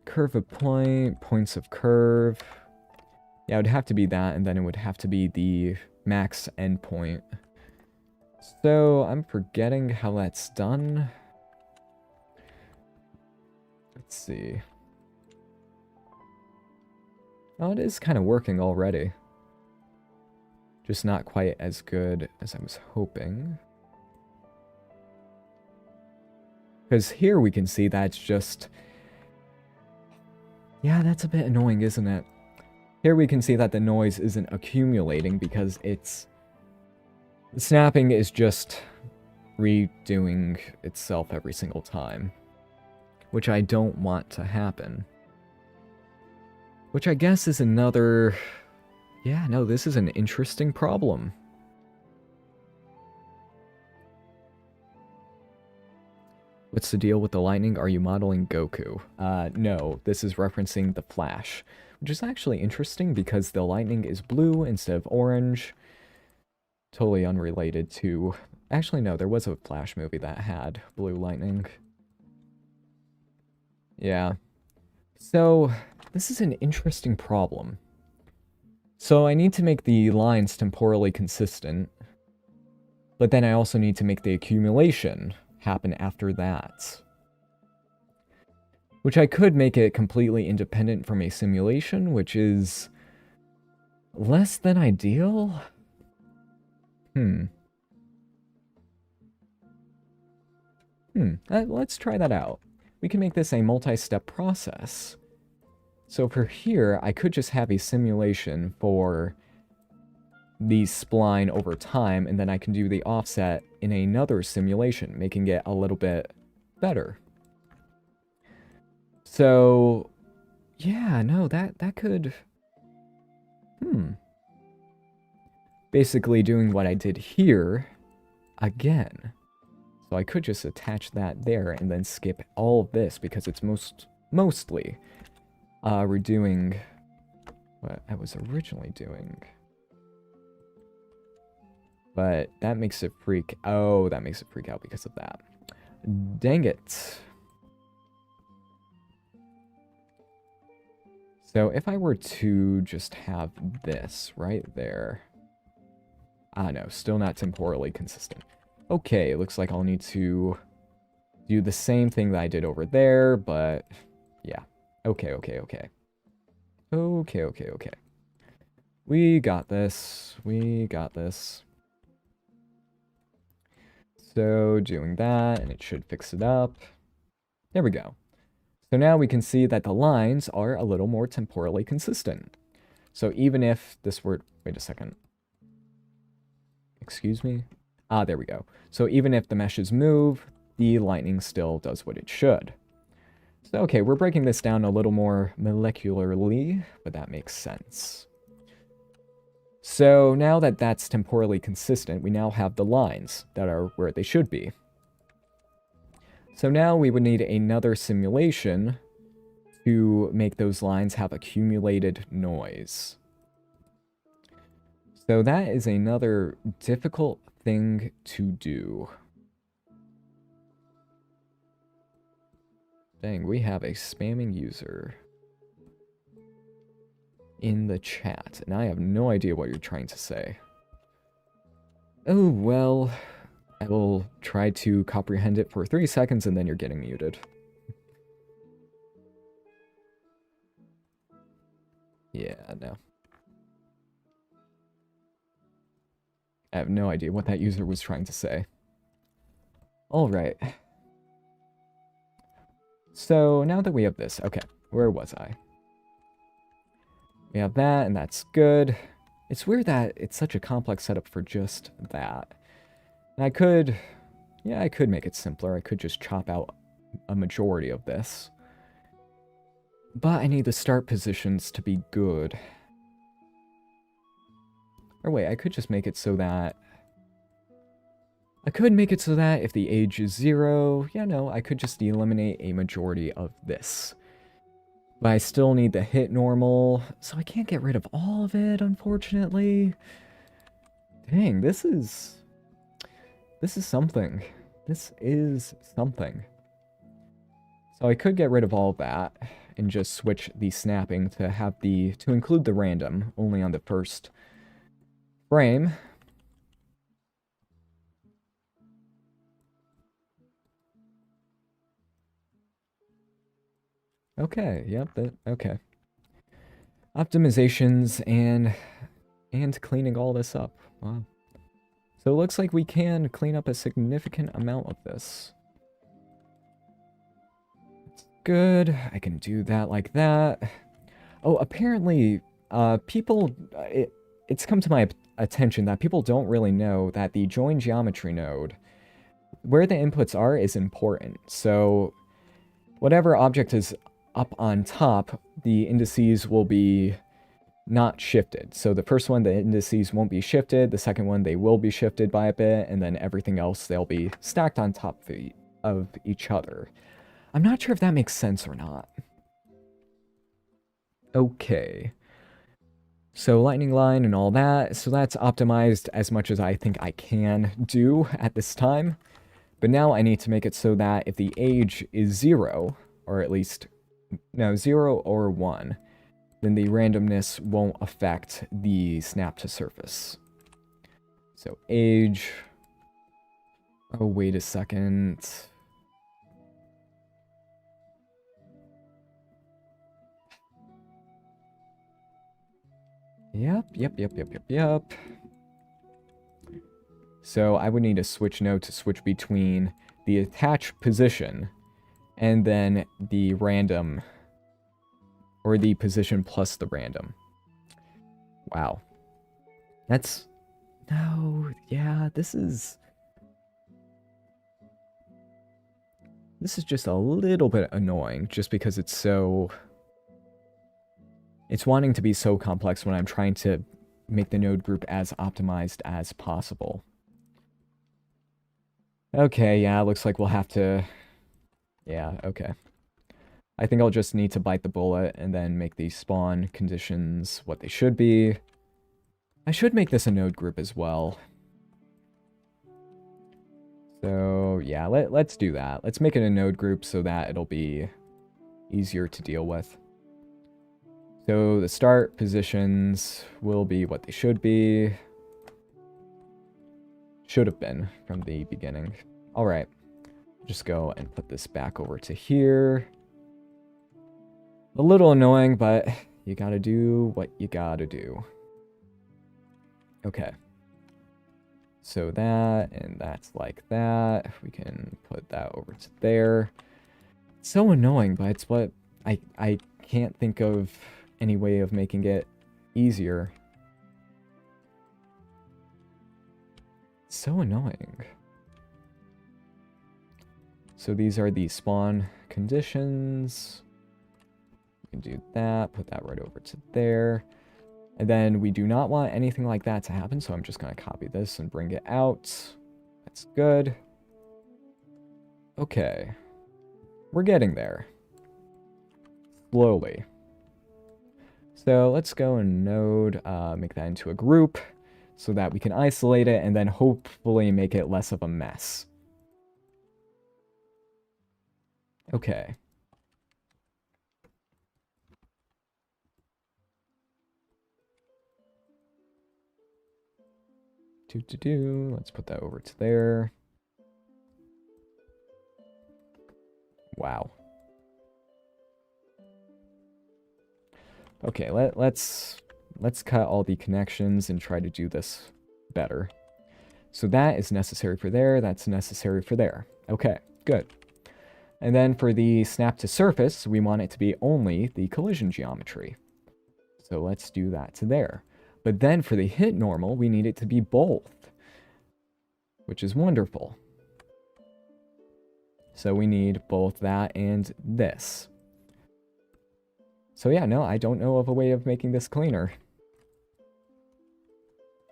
Curve of point, points of curve. Yeah, it would have to be that, and then it would have to be the max endpoint. So, I'm forgetting how that's done. Let's see. Oh, it is kind of working already. Just not quite as good as I was hoping. Because here we can see that's just... Yeah, that's a bit annoying, isn't it? Here we can see that the noise isn't accumulating because it's... The snapping is just redoing itself every single time. Which I don't want to happen. Which I guess is another... Yeah, no, this is an interesting problem. What's the deal with the lightning? Are you modeling Goku? No, this is referencing the Flash. Which is actually interesting because the lightning is blue instead of orange. Totally unrelated to... Actually, no, there was a Flash movie that had blue lightning. Yeah. So, this is an interesting problem. So I need to make the lines temporally consistent. But then I also need to make the accumulation happen after that. Which I could make it completely independent from a simulation, which is less than ideal. Let's try that out. We can make this a multi-step process. So for here, I could just have a simulation for the spline over time, and then I can do the offset in another simulation, making it a little bit better. So, yeah, no, that could... Basically doing what I did here again. So I could just attach that there and then skip all of this because it's mostly redoing what I was originally doing. But that makes it freak... Oh, that makes it freak out because of that. Dang it. So if I were to just have this right there... Ah, no, still not temporally consistent. Okay, it looks like I'll need to do the same thing that I did over there, but yeah. Okay. We got this. So, doing that, and it should fix it up. There we go. So now we can see that the lines are a little more temporally consistent. So even if this were... Wait a second. Excuse me? Ah, there we go. So even if the meshes move, the lightning still does what it should. So, okay, we're breaking this down a little more molecularly, but that makes sense. So now that that's temporally consistent, we now have the lines that are where they should be. So now we would need another simulation to make those lines have accumulated noise. So that is another difficult thing to do. Dang, we have a spamming user in the chat, and I have no idea what you're trying to say. Oh, well, I will try to comprehend it for 3 seconds and then you're getting muted. Yeah, no. I have no idea what that user was trying to say. Alright. So, now that we have this, okay, where was I? We have that, and that's good. It's weird that it's such a complex setup for just that. And I could make it simpler. I could just chop out a majority of this. But I need the start positions to be good. Or wait, I could just make it so that... I could make it so that if the age is 0, yeah, no, I could just eliminate a majority of this. But I still need the hit normal, so I can't get rid of all of it, unfortunately. Dang, this is something. This is something. So I could get rid of all of that and just switch the snapping to include the random only on the first frame. Okay, yep, okay. Optimizations and cleaning all this up. Wow. So it looks like we can clean up a significant amount of this. That's good. I can do that like that. Oh, apparently, it's come to my attention that people don't really know that the join geometry node, where the inputs are, is important. So whatever object is up on top, the indices will be not shifted. So the first one, the indices won't be shifted. The second one, they will be shifted by a bit. And then everything else, they'll be stacked on top of each other. I'm not sure if that makes sense or not. Okay. So lightning line and all that. So that's optimized as much as I think I can do at this time. But now I need to make it so that if the age is 0, or at least, no, 0 or 1, then the randomness won't affect the snap to surface. So age, oh, wait a second. Yep. So I would need a switch node to switch between the attach position and then the random, or the position plus the random. Wow. That's, no, yeah, this is just a little bit annoying, just because it's wanting to be so complex when I'm trying to make the node group as optimized as possible. Okay, yeah, looks like we'll have to... Yeah, okay. I think I'll just need to bite the bullet and then make the spawn conditions what they should be. I should make this a node group as well. So, yeah, let's do that. Let's make it a node group so that it'll be easier to deal with. So the start positions will be what they should be. Should have been from the beginning. All right. Just go and put this back over to here. A little annoying, but you gotta do what you gotta do. Okay. So that, and that's like that. We can put that over to there. It's so annoying, but it's what I can't think of any way of making it easier. It's so annoying. So these are the spawn conditions. We can do that, put that right over to there. And then we do not want anything like that to happen, so I'm just going to copy this and bring it out. That's good. Okay. We're getting there. Slowly. So let's go and node, make that into a group so that we can isolate it and then hopefully make it less of a mess. Okay. Let's put that over to there. Wow. Okay, let's cut all the connections and try to do this better. So that is necessary for there, that's necessary for there. Okay, good. And then for the snap to surface, we want it to be only the collision geometry. So let's do that to there. But then for the hit normal, we need it to be both, which is wonderful. So we need both that and this. So yeah, no, I don't know of a way of making this cleaner.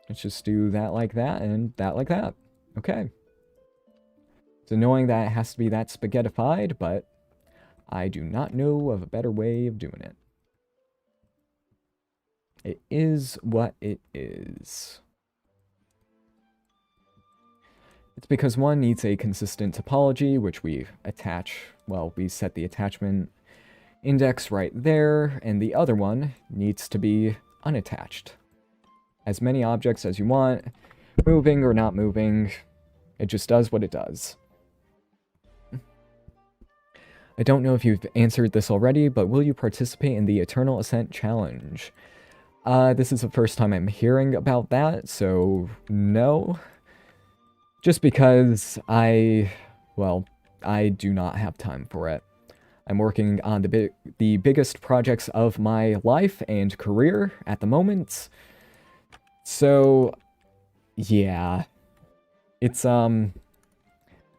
Let's just do that like that and that like that. Okay. It's annoying that it has to be that spaghettified, but I do not know of a better way of doing it. It is what it is. It's because one needs a consistent topology, which we attach, well, we set the attachment index right there, and the other one needs to be unattached. As many objects as you want, moving or not moving, it just does what it does. I don't know if you've answered this already, but will you participate in the Eternal Ascent Challenge? This is the first time I'm hearing about that, so no. Just because I do not have time for it. I'm working on the biggest projects of my life and career at the moment. So, yeah. It's,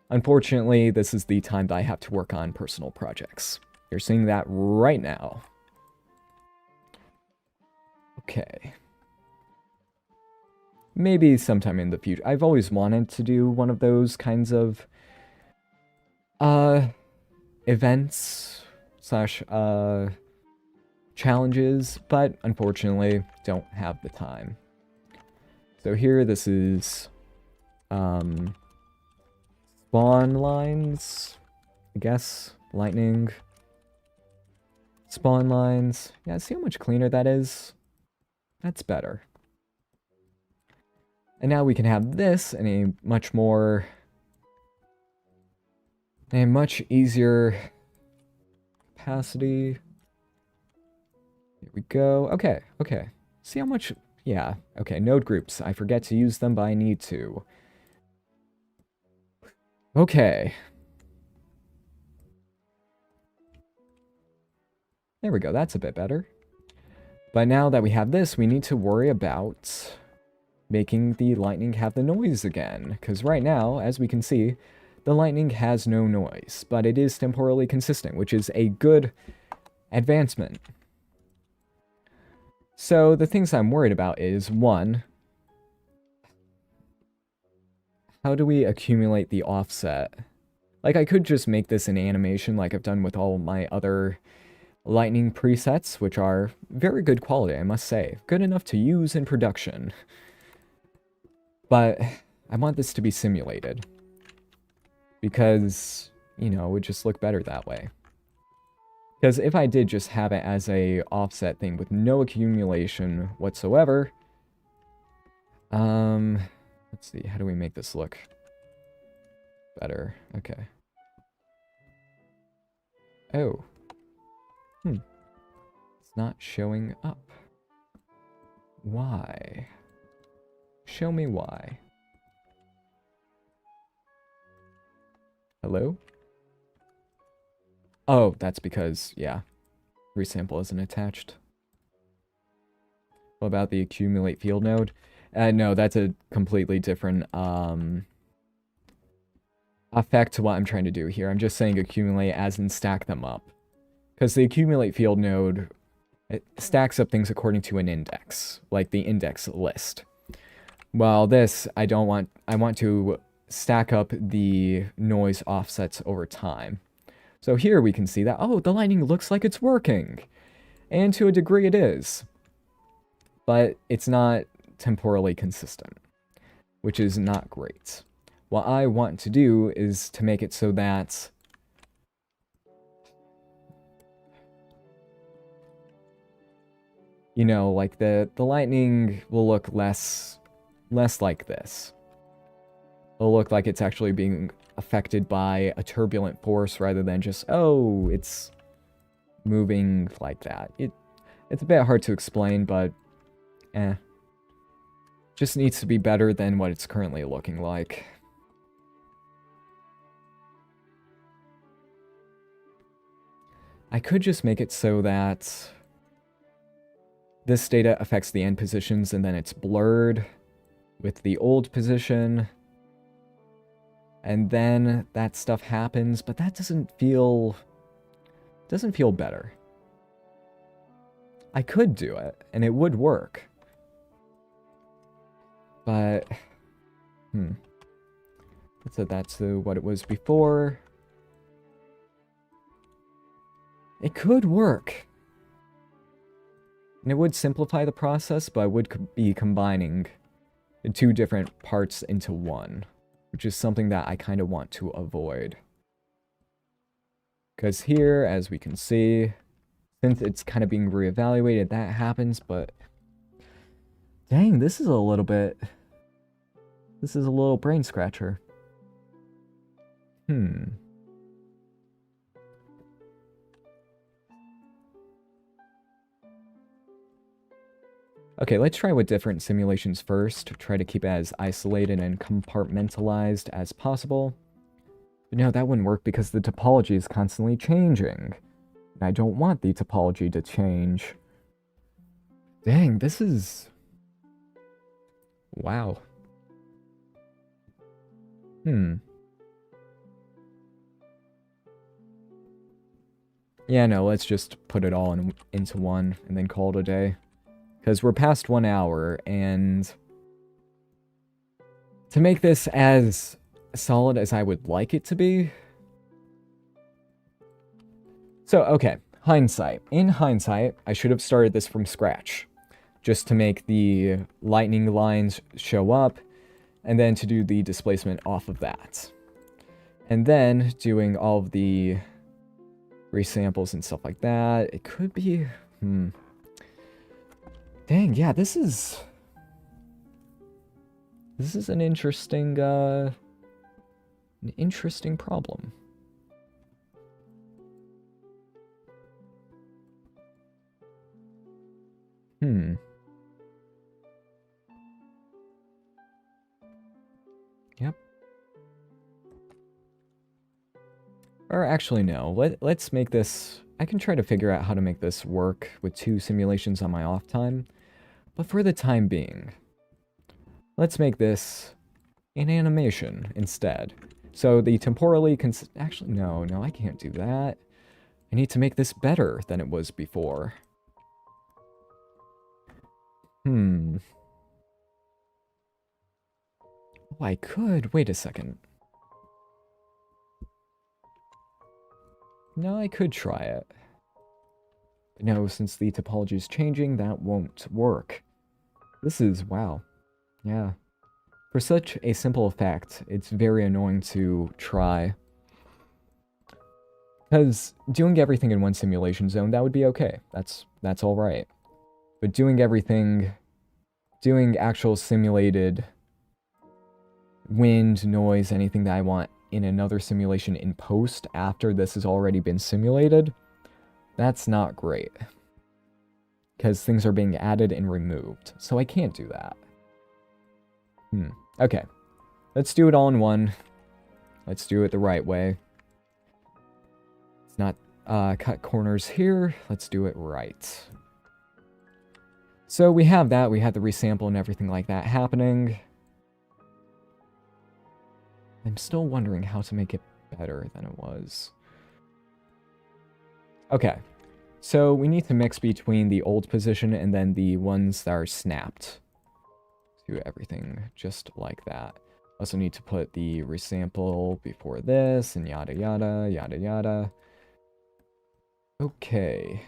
unfortunately, this is the time that I have to work on personal projects. You're seeing that right now. Okay. Maybe sometime in the future. I've always wanted to do one of those kinds of, events slash challenges, but unfortunately don't have the time. So here this is spawn lines, I guess, lightning, spawn lines. Yeah, see how much cleaner that is? That's better. And now we can have this in a much easier capacity. Here we go. Okay, okay. See how much... Yeah, okay, node groups. I forget to use them, but I need to. Okay. There we go, that's a bit better. But now that we have this, we need to worry about making the lightning have the noise again. Because right now, as we can see, the lightning has no noise, but it is temporally consistent, which is a good advancement. So the things I'm worried about is, one, how do we accumulate the offset? Like, I could just make this an animation like I've done with all my other lightning presets, which are very good quality, I must say. Good enough to use in production. But I want this to be simulated. Because, you know, it would just look better that way. Because if I did just have it as a offset thing with no accumulation whatsoever, let's see, how do we make this look better? Okay. Oh. It's not showing up. Why? Show me why. Hello? Oh, that's because, yeah, resample isn't attached. What about the accumulate field node? No, that's a completely different effect to what I'm trying to do here. I'm just saying accumulate as in stack them up. Because the accumulate field node, it stacks up things according to an index, like the index list. While this, I want to stack up the noise offsets over time. So here we can see that, oh, the lightning looks like it's working. And to a degree it is. But it's not temporally consistent, which is not great. What I want to do is to make it so that you know, like the lightning will look less less like this. It'll look like it's actually being affected by a turbulent force rather than just, oh, it's moving like that. It's a bit hard to explain, but just needs to be better than what it's currently looking like. I could just make it so that this data affects the end positions and then it's blurred with the old position. And then that stuff happens, but that doesn't feel better. I could do it, and it would work. But, let's set that to what it was before. It could work. And it would simplify the process, but I would be combining the two different parts into one, which is something that I kind of want to avoid. Because here, as we can see, since it's kind of being reevaluated, that happens, but dang, this is a little brain scratcher. Okay, let's try with different simulations first. Try to keep it as isolated and compartmentalized as possible. But no, that wouldn't work because the topology is constantly changing. And I don't want the topology to change. Dang, this is... wow. Yeah, no, let's just put it all into one and then call it a day. Because we're past 1 hour, and to make this as solid as I would like it to be... So, okay, hindsight. In hindsight, I should have started this from scratch, just to make the lightning lines show up, and then to do the displacement off of that. And then doing all of the resamples and stuff like that. It could be... Dang, yeah, this is an interesting problem. Yep. Or actually, no. Let's make this... I can try to figure out how to make this work with 2 simulations on my off time. But for the time being, let's make this an animation instead. So the temporally... Actually, no, I can't do that. I need to make this better than it was before. Oh, I could. Wait a second. No, I could try it. But no, since the topology is changing, that won't work. This is... wow. Yeah. For such a simple effect, it's very annoying to try. Because doing everything in one simulation zone, that would be okay. That's alright. But doing everything... doing actual simulated wind, noise, anything that I want in another simulation in post after this has already been simulated, that's not great. Because things are being added and removed. So I can't do that. Okay. Let's do it all in one. Let's do it the right way. Let's not cut corners here. Let's do it right. So we have that. We have the resample and everything like that happening. I'm still wondering how to make it better than it was. Okay. So we need to mix between the old position and then the ones that are snapped. Do everything just like that. Also need to put the resample before this and yada yada, yada yada. Okay.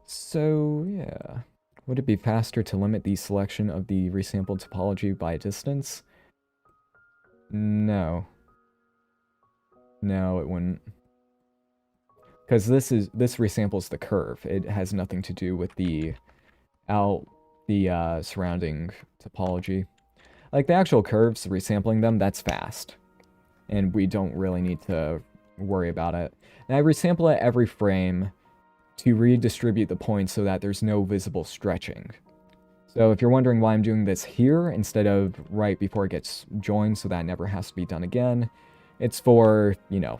So, yeah. Would it be faster to limit the selection of the resampled topology by distance? No. No, it wouldn't. Because this resamples the curve. It has nothing to do with the surrounding topology. Like the actual curves, resampling them, that's fast. And we don't really need to worry about it. And I resample it every frame to redistribute the points so that there's no visible stretching. So if you're wondering why I'm doing this here instead of right before it gets joined so that never has to be done again, it's for, you know,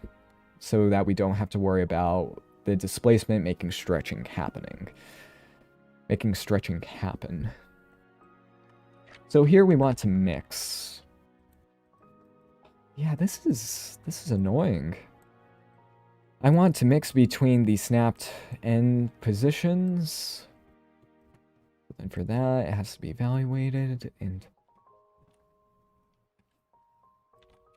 so that we don't have to worry about the displacement making stretching happen. So here we want to mix. Yeah, this is annoying. I want to mix between the snapped end positions. And for that, it has to be evaluated, and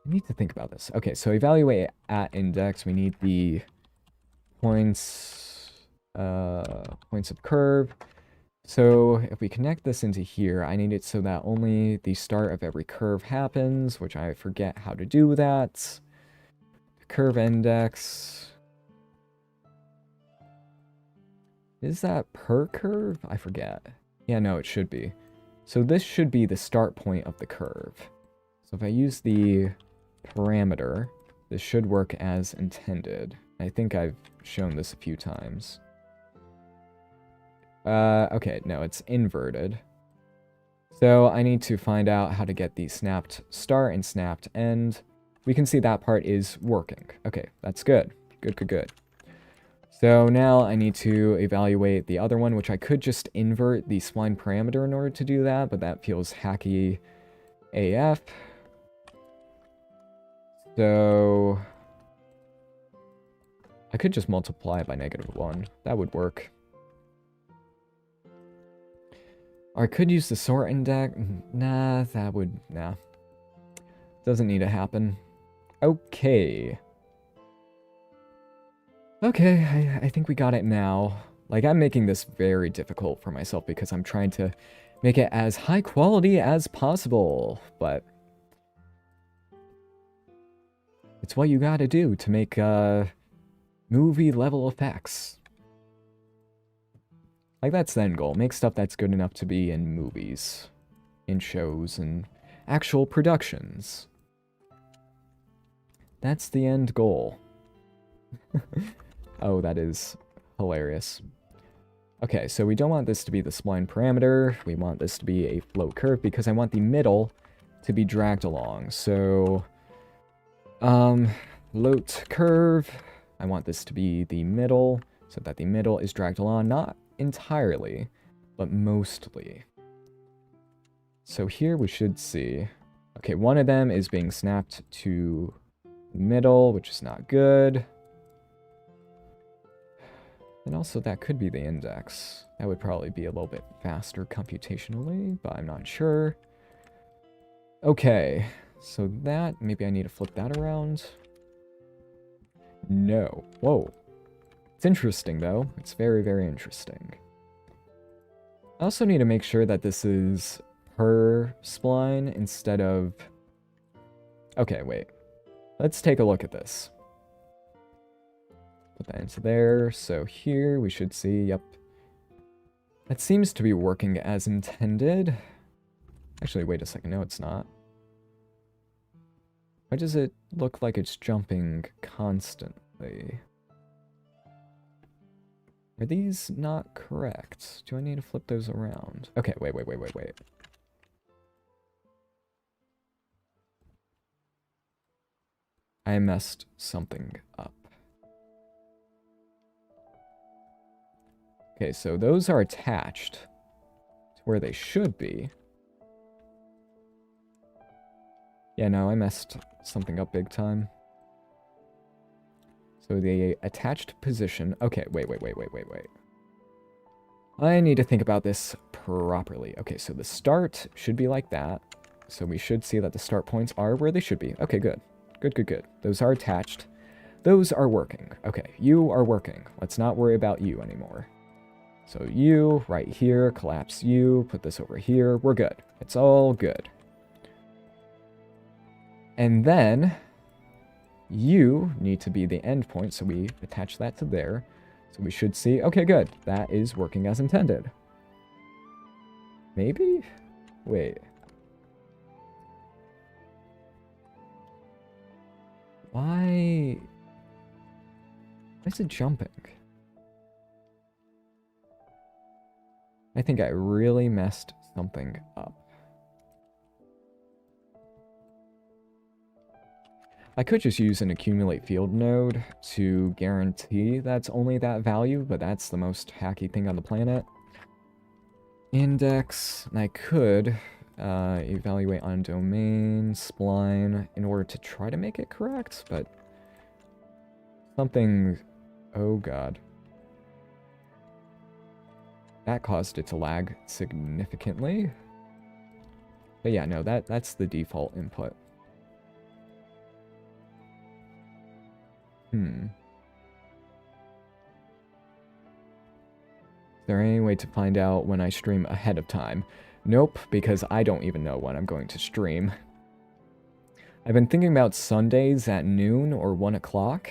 I need to think about this. Okay, so evaluate at index, we need the points of curve. So if we connect this into here, I need it so that only the start of every curve happens, which I forget how to do that. Curve index. Is that per curve? I forget. Yeah, no, it should be. So this should be the start point of the curve. So if I use the parameter, this should work as intended. I think I've shown this a few times. Okay, no, it's inverted. So I need to find out how to get the snapped start and snapped end. We can see that part is working. Okay, that's good. Good. So now I need to evaluate the other one, which I could just invert the spline parameter in order to do that, but that feels hacky AF. So I could just multiply it by -1. That would work. Or I could use the sort index. Nah. Doesn't need to happen. Okay. Okay, I think we got it now. Like, I'm making this very difficult for myself because I'm trying to make it as high quality as possible. But it's what you gotta do to make movie level effects. Like, that's the end goal. Make stuff that's good enough to be in movies, in shows, and actual productions. That's the end goal. Oh, that is hilarious. Okay, so we don't want this to be the spline parameter. We want this to be a float curve because I want the middle to be dragged along. So, float curve. I want this to be the middle so that the middle is dragged along, not entirely, but mostly. So here we should see, okay, one of them is being snapped to the middle, which is not good. And also that could be the index. That would probably be a little bit faster computationally, but I'm not sure. Okay, so that, maybe I need to flip that around. No. Whoa. It's interesting, though. It's very, very interesting. I also need to make sure that this is per spline instead of... Okay, wait. Let's take a look at this. Put that into there. So here we should see, yep. That seems to be working as intended. Actually, wait a second. No, it's not. Why does it look like it's jumping constantly? Are these not correct? Do I need to flip those around? Okay, wait. I messed something up. Okay, so those are attached to where they should be. Yeah, no, I messed something up big time. So the attached position... Okay, wait. I need to think about this properly. Okay, so the start should be like that. So we should see that the start points are where they should be. Okay, good. Good. Those are attached. Those are working. Okay, you are working. Let's not worry about you anymore. So you, right here, collapse you, put this over here. We're good. It's all good. And then... you need to be the endpoint, so we attach that to there. So we should see, okay, good. That is working as intended. Maybe? Wait. Why is it jumping? I think I really messed something up. I could just use an accumulate field node to guarantee that's only that value, but that's the most hacky thing on the planet. Index, and I could evaluate on domain, spline, in order to try to make it correct, but something, oh god. That caused it to lag significantly. But yeah, no, that's the default input. Is there any way to find out when I stream ahead of time? Nope, because I don't even know when I'm going to stream. I've been thinking about Sundays at noon or 1 o'clock.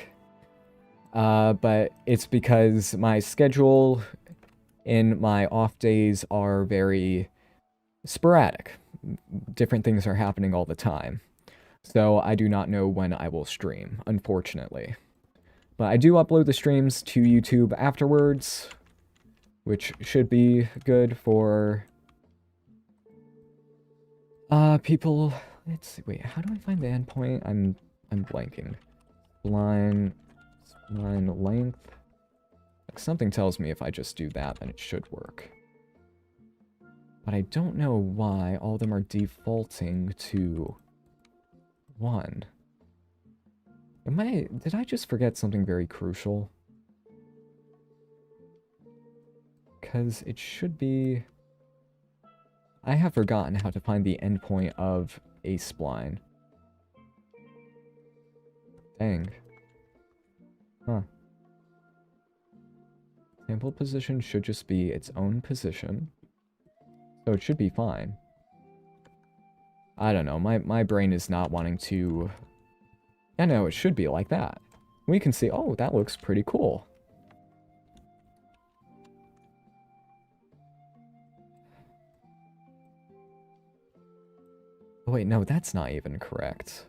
But it's because my schedule in my off days are very sporadic. Different things are happening all the time. So I do not know when I will stream, unfortunately. But I do upload the streams to YouTube afterwards, which should be good for people. Let's see, wait, how do I find the endpoint? I'm blanking. Spline length. Like, something tells me if I just do that, then it should work. But I don't know why all of them are defaulting to 1. Did I just forget something very crucial? Because it should be... I have forgotten how to find the endpoint of a spline. Dang. Huh. Sample position should just be its own position. So it should be fine. I don't know, my brain is not wanting to... Yeah, no, it should be like that. We can see, oh, that looks pretty cool. Oh, wait, no, that's not even correct.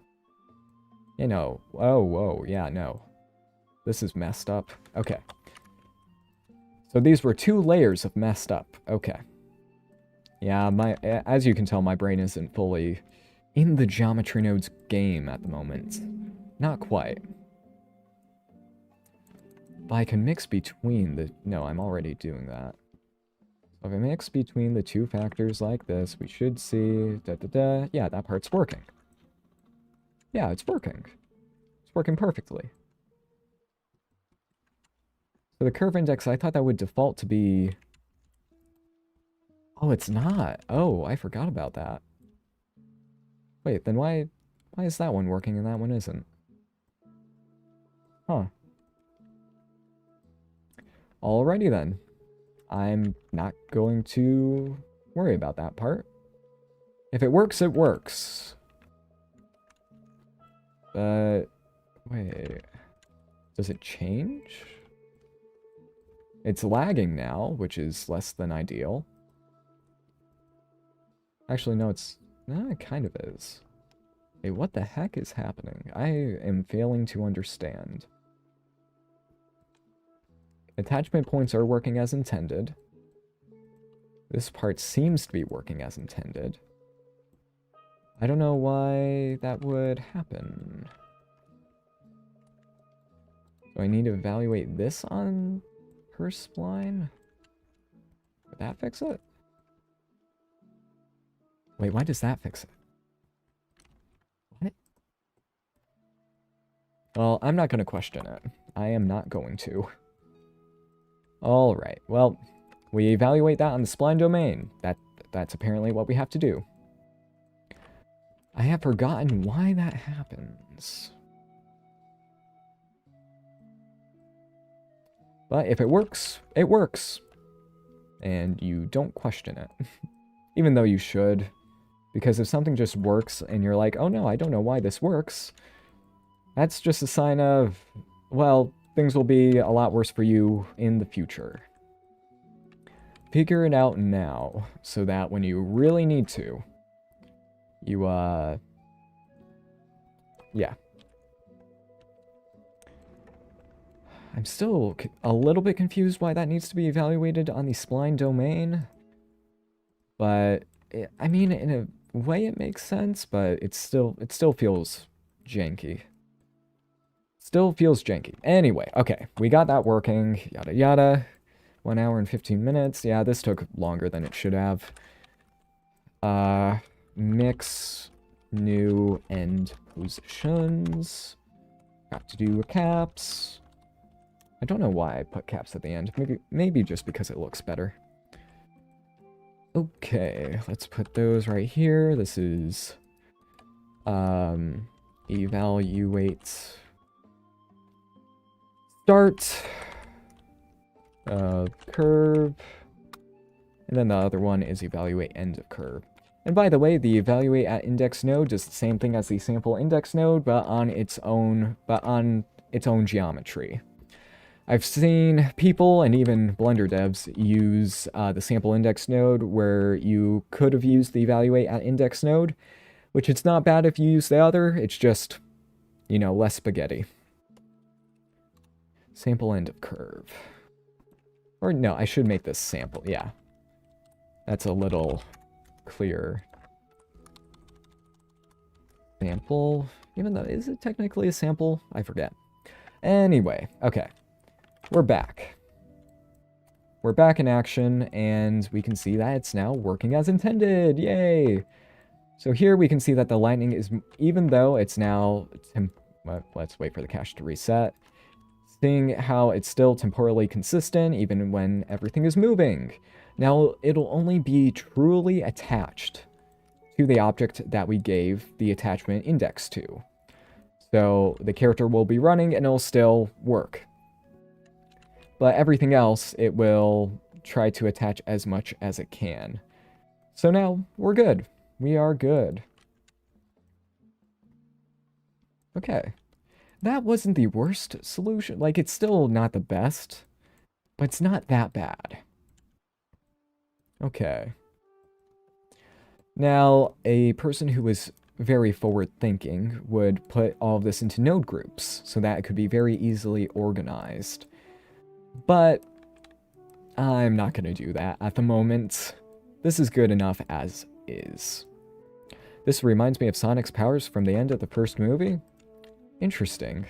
You know, whoa, yeah, no. This is messed up. Okay. So these were 2 layers of messed up. Okay. Yeah, as you can tell, my brain isn't fully in the geometry nodes game at the moment. Not quite. But I can mix between the... No, I'm already doing that. So if I mix between the 2 factors like this, we should see... Yeah, that part's working. Yeah, it's working. It's working perfectly. So the curve index, I thought that would default to be... Oh, it's not. Oh, I forgot about that. Wait, then why is that one working and that one isn't? Huh. Alrighty then. I'm not going to worry about that part. If it works, it works. But... Wait... Does it change? It's lagging now, which is less than ideal. Actually, no, it's... No, it kind of is. Wait, what the heck is happening? I am failing to understand. Attachment points are working as intended. This part seems to be working as intended. I don't know why that would happen. Do I need to evaluate this on her spline? Would that fix it? Wait, why does that fix it? What? Well, I'm not going to question it. I am not going to. Alright, well, we evaluate that on the spline domain. That's apparently what we have to do. I have forgotten why that happens. But if it works, it works. And you don't question it. Even though you should. Because if something just works and you're like, oh no, I don't know why this works, That's just a sign of, well, things will be a lot worse for you in the future. Figure it out now, so that when you really need to, you, yeah. I'm still a little bit confused why that needs to be evaluated on the spline domain. But, I mean, in a way it makes sense, but it still feels janky. Still feels janky. Anyway, okay, we got that working, yada yada. 1 hour and 15 minutes. Yeah, this took longer than it should have. Mix new end positions. Got to do caps. I don't know why I put caps at the end. Maybe just because it looks better. Okay, let's put those right here. This is evaluate start curve, and then the other one is evaluate end of curve. And by the way, the evaluate at index node does the same thing as the sample index node, but on its own geometry. I've seen people and even Blender devs use the sample index node where you could have used the evaluate at index node, which it's not bad if you use the other, it's just, you know, less spaghetti. Sample end of curve. Or no, I should make this sample, yeah. That's a little clearer. Sample, even though, is it technically a sample? I forget. Anyway, okay. We're back. We're back in action, and we can see that it's now working as intended. Yay! So here we can see that the lightning is, even though it's now, let's wait for the cache to reset. Seeing how it's still temporally consistent, even when everything is moving. Now, it'll only be truly attached to the object that we gave the attachment index to. So the character will be running and it'll still work. But everything else, it will try to attach as much as it can. So now, we're good. We are good. Okay. That wasn't the worst solution. Like, it's still not the best, but it's not that bad. Okay. Now, a person who is very forward-thinking would put all of this into node groups, so that it could be very easily organized. But I'm not going to do that at the moment. This is good enough as is. This reminds me of Sonic's powers from the end of the first movie. Interesting.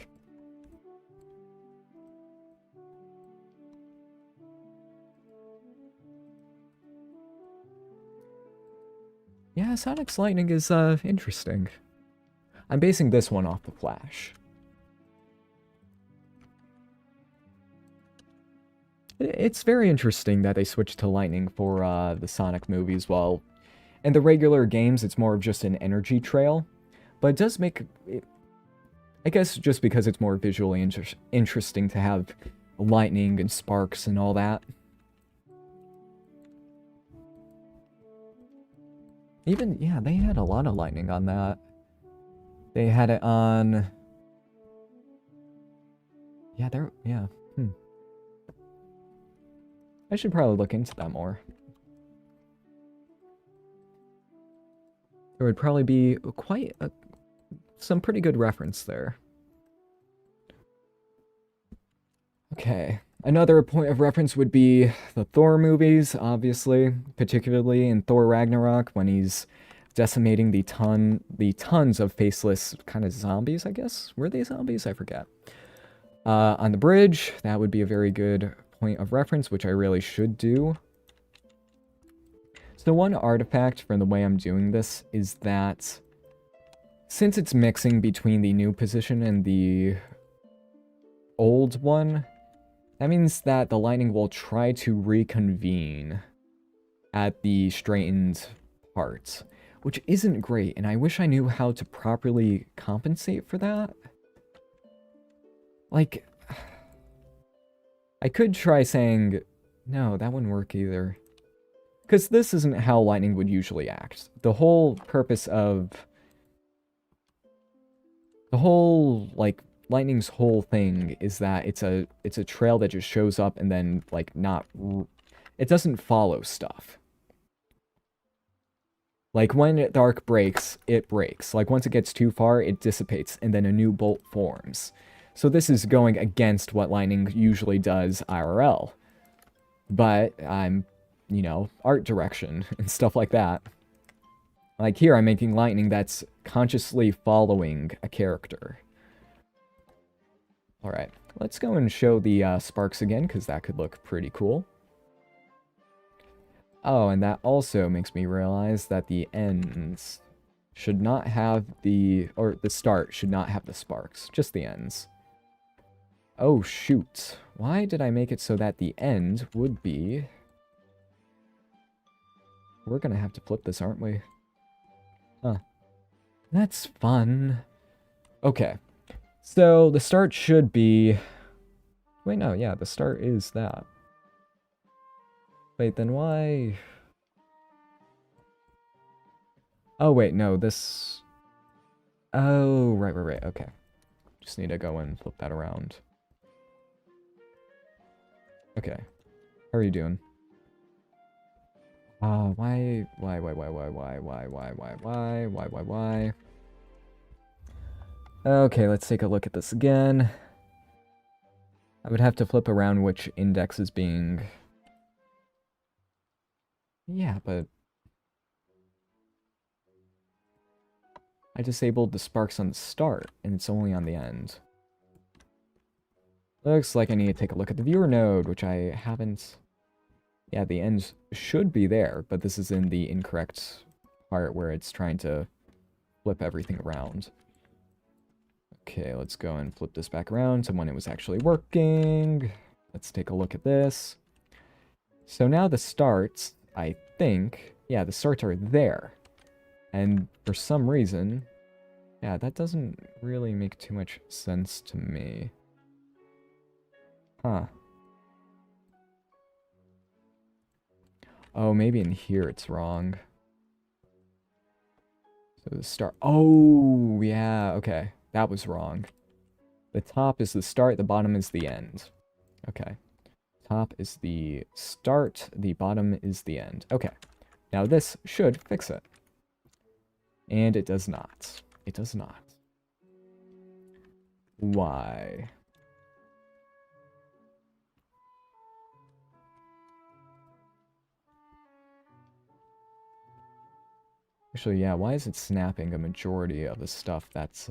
Yeah, Sonic's lightning is, interesting. I'm basing this one off the Flash. It's very interesting that they switched to lightning for, the Sonic movies, while in the regular games, it's more of just an energy trail. But it does make it, I guess just because it's more visually interesting to have lightning and sparks and all that. Even, yeah, they had a lot of lightning on that. They had it on... Yeah, yeah. I should probably look into that more. There would probably be quite some pretty good reference there. Okay. Another point of reference would be the Thor movies, obviously, particularly in Thor Ragnarok when he's decimating the tons of faceless kind of zombies, I guess. Were they zombies? I forget. On the bridge, that would be a very good point of reference, which I really should do. So one artifact from the way I'm doing this is that since it's mixing between the new position and the old one, that means that the lightning will try to reconvene at the straightened part, which isn't great, and I wish I knew how to properly compensate for that. Like, I could try saying, no, that wouldn't work either. Because this isn't how lightning would usually act. The whole purpose of The whole, like, lightning's whole thing is that it's a trail that just shows up and then, like, it doesn't follow stuff. Like, when the arc breaks, it breaks. Like, once it gets too far, it dissipates, and then a new bolt forms. So this is going against what lightning usually does IRL. But I'm, you know, art direction and stuff like that. Like here, I'm making lightning that's consciously following a character. Alright, let's go and show the sparks again, because that could look pretty cool. Oh, and that also makes me realize that the ends should not have the start should not have the sparks, just the ends. Oh, shoot. Why did I make it so that the end would be... We're gonna have to flip this, aren't we? Huh. That's fun. Okay. So, the start should be... Wait, no, yeah, the start is that. Wait, then why... Oh, wait, no, this... Oh, right, okay. Just need to go and flip that around. Okay. How are you doing? Why? Okay, let's take a look at this again. I would have to flip around which index is being... Yeah, but... I disabled the sparks on the start, and it's only on the end. Looks like I need to take a look at the viewer node, which I haven't... Yeah, the end should be there, but this is in the incorrect part where it's trying to flip everything around. Okay, let's go and flip this back around to when it was actually working. Let's take a look at this. So now the starts, I think... Yeah, the starts are there. And for some reason... Yeah, that doesn't really make too much sense to me. Huh. Oh, maybe in here it's wrong. So the start... Oh, yeah, okay. That was wrong. The top is the start, the bottom is the end. Okay. Top is the start, the bottom is the end. Okay. Now this should fix it. And it does not. It does not. Why? Actually, yeah, why is it snapping a majority of the stuff that's,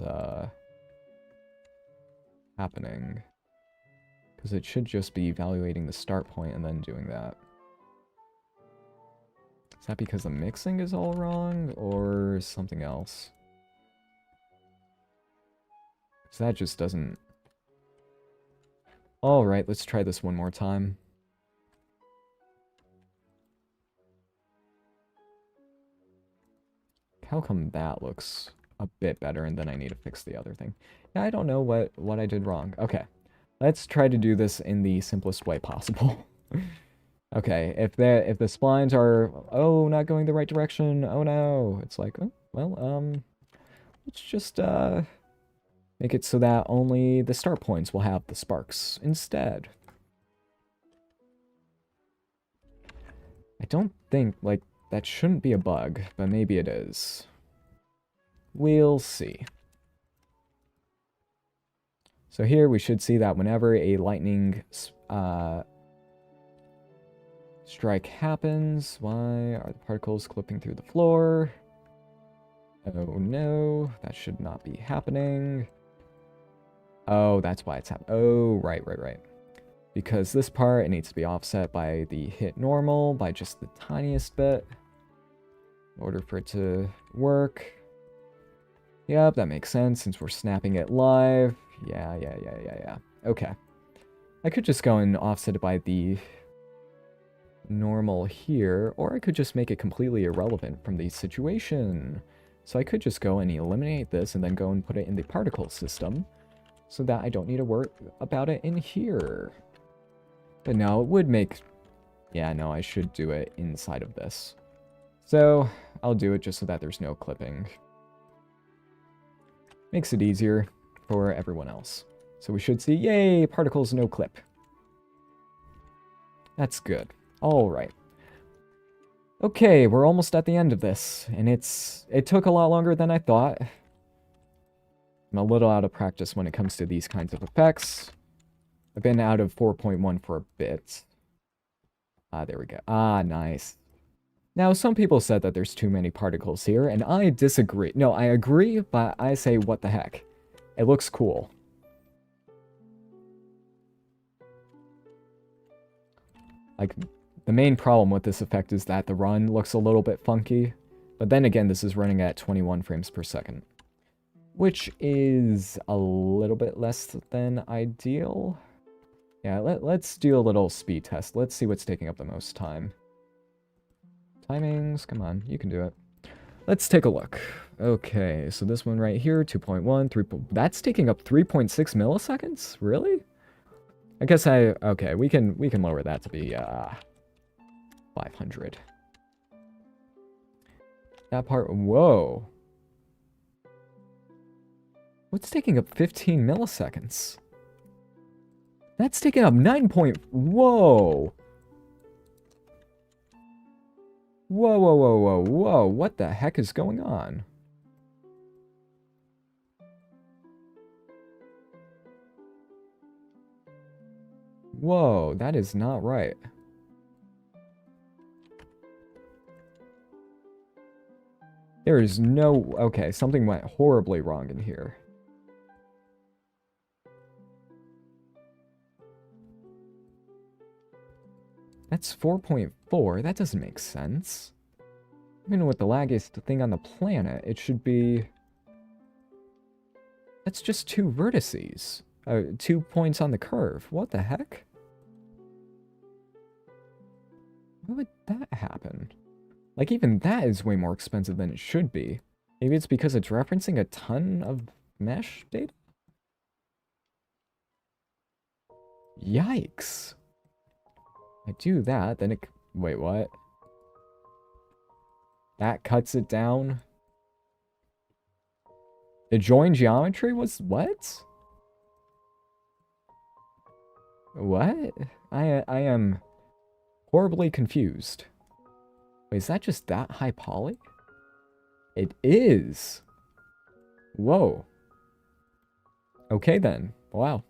happening? Because it should just be evaluating the start point and then doing that. Is that because the mixing is all wrong, or something else? Because that just doesn't... Alright, let's try this one more time. How come that looks a bit better and then I need to fix the other thing? Yeah, I don't know what I did wrong. Okay, let's try to do this in the simplest way possible. Okay, if the splines are, oh, not going the right direction, oh no, it's like, oh, well, let's just, make it so that only the start points will have the sparks instead. I don't think, like, that shouldn't be a bug, but maybe it is. We'll see. So here we should see that whenever a lightning strike happens, why are the particles clipping through the floor? Oh no, that should not be happening. Oh, that's why it's happening. Oh, right. Because this part, it needs to be offset by the hit normal, by just the tiniest bit, in order for it to work. Yep, that makes sense, since we're snapping it live. Yeah. Okay. I could just go and offset it by the normal here, or I could just make it completely irrelevant from the situation. So I could just go and eliminate this and then go and put it in the particle system, so that I don't need to worry about it in here. But no, it would make... Yeah, no, I should do it inside of this. So, I'll do it just so that there's no clipping. Makes it easier for everyone else. So we should see, yay, particles no clip. That's good. All right. Okay, we're almost at the end of this, and it took a lot longer than I thought. I'm a little out of practice when it comes to these kinds of effects. I've been out of 4.1 for a bit. Ah, there we go. Ah, nice. Now, some people said that there's too many particles here, and I disagree. No, I agree, but I say, what the heck? It looks cool. Like, the main problem with this effect is that the run looks a little bit funky. But then again, this is running at 21 frames per second, which is a little bit less than ideal. Yeah, let's do a little speed test. Let's see what's taking up the most time. Timings, come on, you can do it. Let's take a look. Okay, so this one right here, 2.1, 3. That's taking up 3.6 milliseconds? Really? I guess okay, we can lower that to be 500. That part, whoa. What's taking up 15 milliseconds? That's taking up 9 point... Whoa! Whoa, whoa, whoa, whoa, whoa. What the heck is going on? Whoa, that is not right. There is no... Okay, something went horribly wrong in here. That's 4.4. That doesn't make sense. Even with the laggiest thing on the planet, it should be... That's just 2 vertices. 2 points on the curve. What the heck? Why would that happen? Like, even that is way more expensive than it should be. Maybe it's because it's referencing a ton of mesh data? Yikes. I do that, then it... Wait, what? That cuts it down? The join geometry was... What? What? I am horribly confused. Wait, is that just that high poly? It is. Whoa. Okay then. Wow.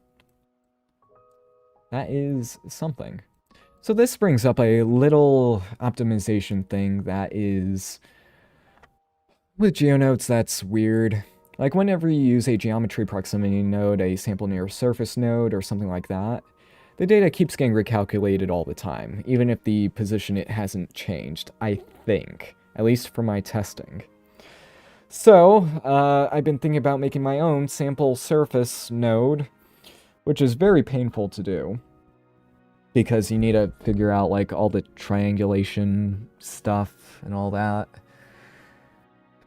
That is something. So this brings up a little optimization thing that is... With GeoNodes, that's weird. Like, whenever you use a geometry proximity node, a sample near surface node, or something like that, the data keeps getting recalculated all the time, even if the position it hasn't changed, I think. At least for my testing. So, I've been thinking about making my own sample surface node, which is very painful to do. Because you need to figure out, like, all the triangulation stuff and all that.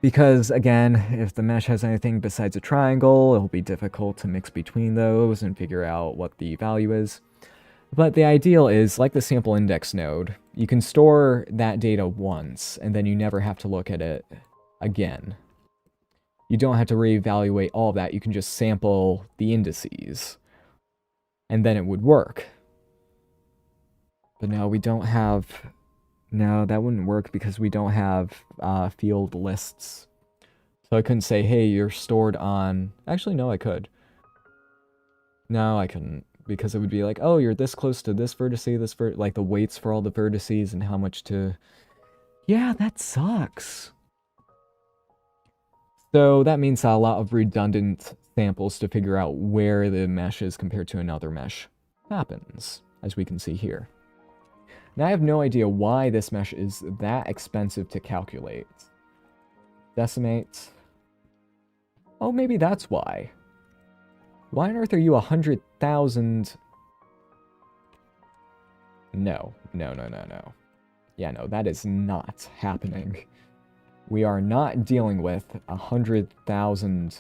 Because, again, if the mesh has anything besides a triangle, it'll be difficult to mix between those and figure out what the value is. But the ideal is, like the sample index node, you can store that data once, and then you never have to look at it again. You don't have to reevaluate all of that, you can just sample the indices. And then it would work. But no, we don't have... No, that wouldn't work because we don't have field lists. So I couldn't say, hey, you're stored on... Actually, no, I could. No, I couldn't. Because it would be like, oh, you're this close to this vertice, like the weights for all the vertices and how much to... Yeah, that sucks. So that means a lot of redundant samples to figure out where the mesh is compared to another mesh happens, as we can see here. Now I have no idea why this mesh is that expensive to calculate. Decimate. Oh, maybe that's why. Why on earth are you 100,000? No. Yeah, no, that is not happening. We are not dealing with 100,000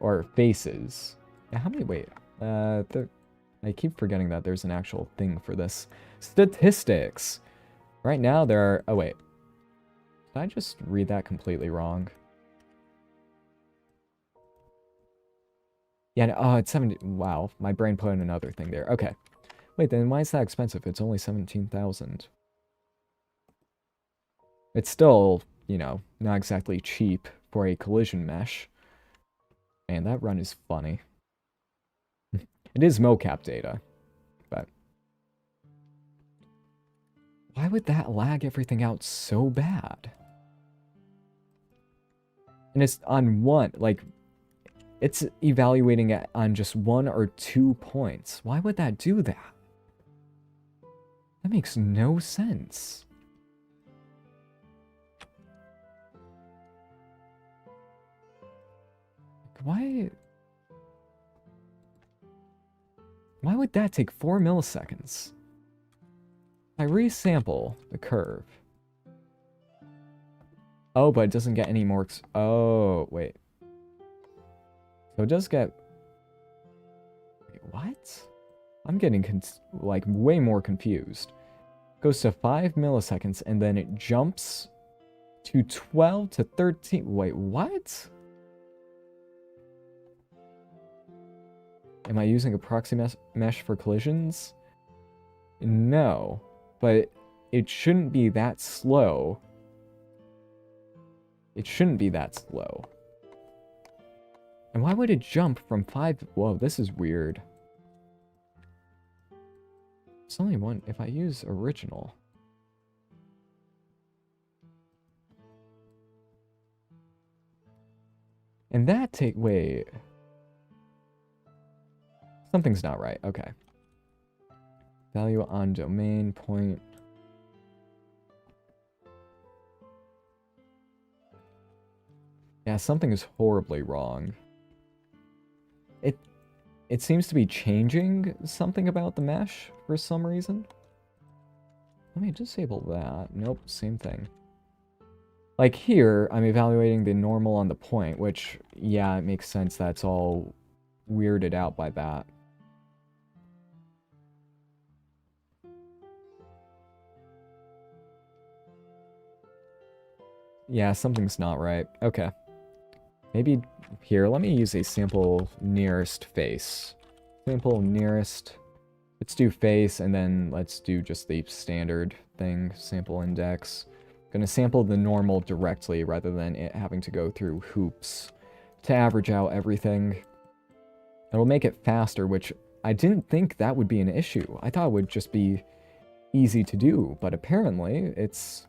or faces. Now, how many, wait, I keep forgetting that there's an actual thing for this. Statistics. Right now there are, oh wait. Did I just read that completely wrong? Yeah, no, oh, it's 70. Wow, my brain put in another thing there. Okay. Wait, then why is that expensive? It's only 17,000. It's still, you know, not exactly cheap for a collision mesh. Man, that run is funny. It is mocap data, but why would that lag everything out so bad? And it's on one, like, it's evaluating it on just 1 or 2 points. Why would that do that? That makes no sense. Why would that take 4 milliseconds? I resample the curve. Oh, but it doesn't get any more... Oh, wait. So it does get... Wait, what? I'm getting, like, way more confused. Goes to 5 milliseconds, and then it jumps to 12 to 13... Wait, what? Am I using a proxy mesh for collisions? No, but it shouldn't be that slow. It shouldn't be that slow. And why would it jump from 5... Whoa, this is weird. It's only one... If I use original... And that take... Wait... Something's not right. Okay. Value on domain point. Yeah, something is horribly wrong. It seems to be changing something about the mesh for some reason. Let me disable that. Nope, same thing. Like here, I'm evaluating the normal on the point, which, yeah, it makes sense that's all weirded out by that. Yeah, something's not right. Okay. Maybe here, let me use a sample nearest face. Sample nearest. Let's do face, and then let's do just the standard thing, sample index. Gonna sample the normal directly rather than it having to go through hoops to average out everything. It'll make it faster, which I didn't think that would be an issue. I thought it would just be easy to do, but apparently it's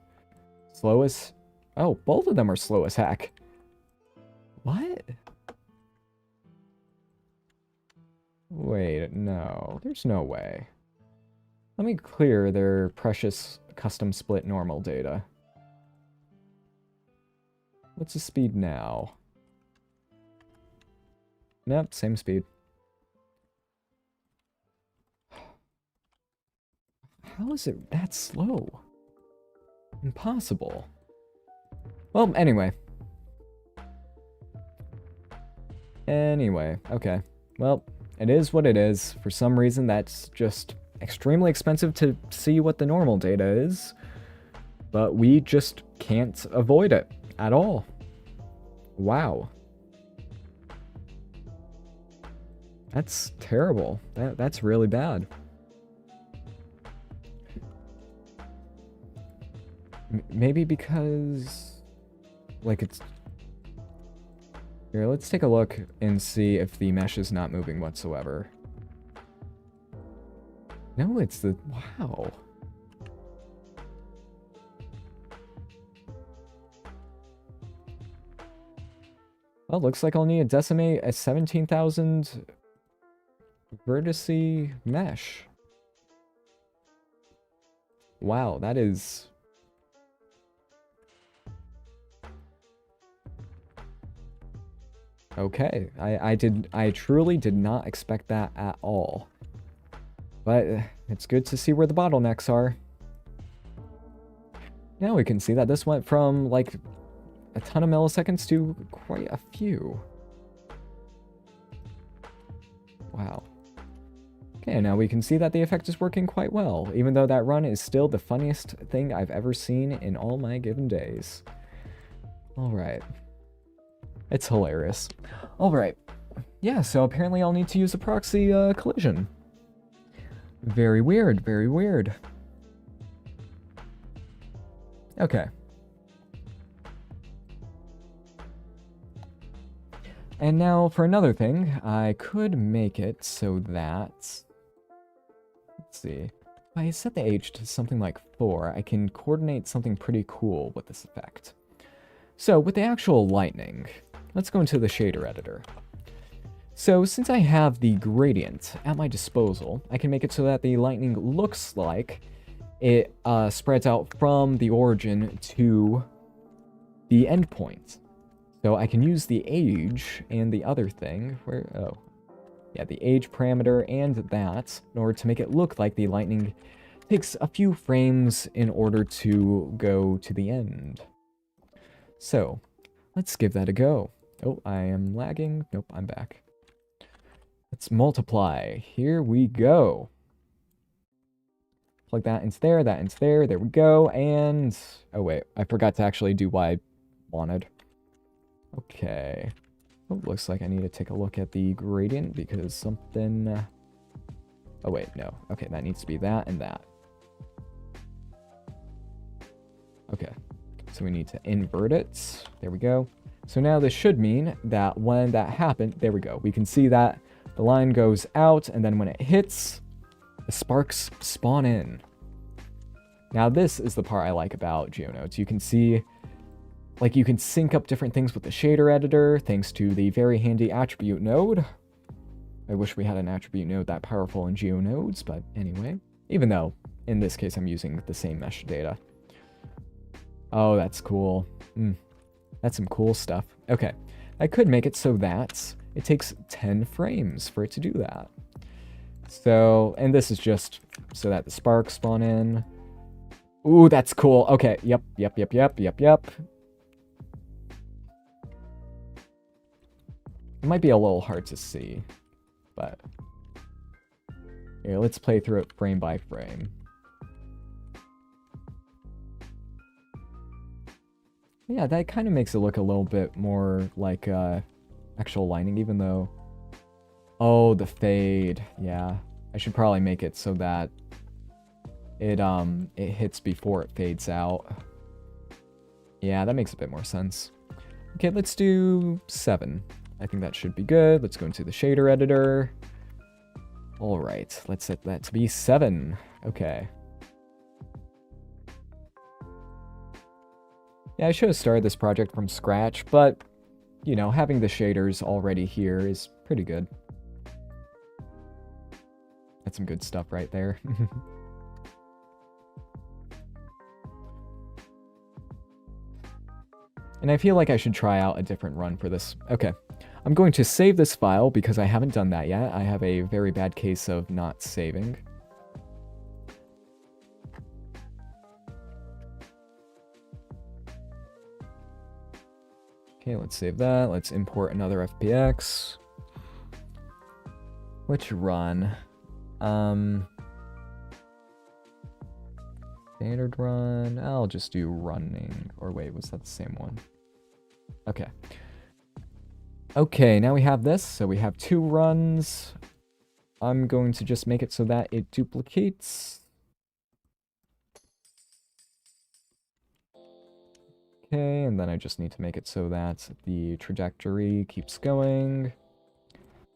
slow as... Oh, both of them are slow as heck. What? Wait, no. There's no way. Let me clear their precious custom split normal data. What's the speed now? Nope, same speed. How is it that slow? Impossible. Well, anyway. Okay. Well, it is what it is. For some reason, that's just extremely expensive to see what the normal data is. But we just can't avoid it at all. Wow. That's terrible. That's really bad. Maybe because... Like, it's... Here, let's take a look and see if the mesh is not moving whatsoever. No, it's the... Wow. Well, looks like I'll need to decimate a 17,000 vertice mesh. Wow, that is... Okay, I truly did not expect that at all. But it's good to see where the bottlenecks are. Now we can see that this went from, like, a ton of milliseconds to quite a few. Wow. Okay, now we can see that the effect is working quite well, even though that run is still the funniest thing I've ever seen in all my given days. Alright. It's hilarious. Alright. yeah, so apparently I'll need to use a proxy collision. Very weird, very weird. Okay. And now for another thing, I could make it so that, let's see, if I set the age to something like 4, I can coordinate something pretty cool with this effect. So with the actual lightning, let's go into the shader editor. So since I have the gradient at my disposal, I can make it so that the lightning looks like it spreads out from the origin to the endpoint. So I can use the age and the other thing, the age parameter and that, in order to make it look like the lightning takes a few frames in order to go to the end. So, let's give that a go. Oh, I am lagging. Nope, I'm back. Let's multiply. Here we go. Plug that into there, that into there. There we go. And, oh wait, I forgot to actually do what I wanted. Okay. Oh, looks like I need to take a look at the gradient because something... Oh wait, no. Okay, that needs to be that and that. Okay. So we need to invert it. There we go. So now this should mean that when that happened, there we go. We can see that the line goes out, and then when it hits, the sparks spawn in. Now this is the part I like about GeoNodes. You can see, like, you can sync up different things with the shader editor, thanks to the very handy attribute node. I wish we had an attribute node that powerful in GeoNodes, but anyway. Even though, in this case, I'm using the same mesh data. Oh, that's cool. That's some cool stuff. Okay, I could make it so that it takes 10 frames for it to do that. So, and this is just so that the sparks spawn in. Ooh, that's cool. Okay, yep. It might be a little hard to see, but here, let's play through it frame by frame. Yeah, that kind of makes it look a little bit more like actual lighting, even though... Oh, the fade. Yeah, I should probably make it so that it hits before it fades out. Yeah, that makes a bit more sense. Okay, let's do 7. I think that should be good. Let's go into the shader editor. All right, let's set that to be 7. Okay. Yeah, I should have started this project from scratch, but, you know, having the shaders already here is pretty good. That's some good stuff right there. And I feel like I should try out a different run for this. Okay, I'm going to save this file because I haven't done that yet. I have a very bad case of not saving. Okay, let's save that. Let's import another FPX. Which run? Standard run. I'll just do running. Or wait, was that the same one? Okay. Okay, now we have this. So we have 2 runs. I'm going to just make it so that it duplicates. Okay, and then I just need to make it so that the trajectory keeps going.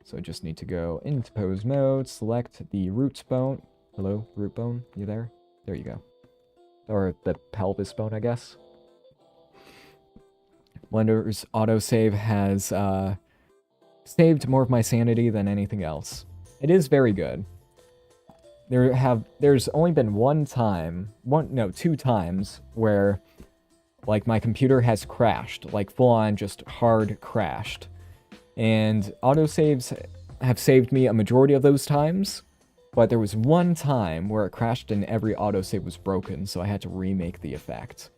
So I just need to go into pose mode, select the root bone. Hello, root bone, you there? There you go. Or the pelvis bone, I guess. Blender's autosave has saved more of my sanity than anything else. It is very good. There's only been 2 times where, like, my computer has crashed, like full on just hard crashed. And autosaves have saved me a majority of those times, but there was one time where it crashed and every autosave was broken, so I had to remake the effect.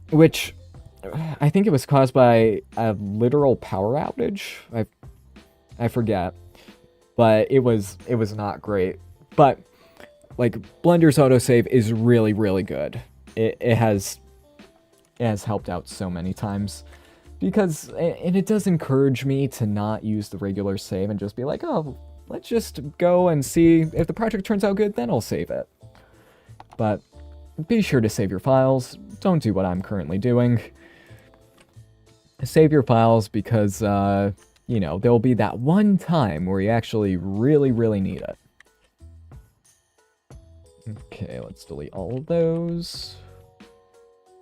Which, I think it was caused by a literal power outage. I forget. But it was not great. But, like, Blender's autosave is really, really good. It has helped out so many times. Because, and it does encourage me to not use the regular save and just be like, oh, let's just go and see if the project turns out good, then I'll save it. But be sure to save your files. Don't do what I'm currently doing. Save your files because, you know, there'll be that one time where you actually really, really need it. Okay, let's delete all of those.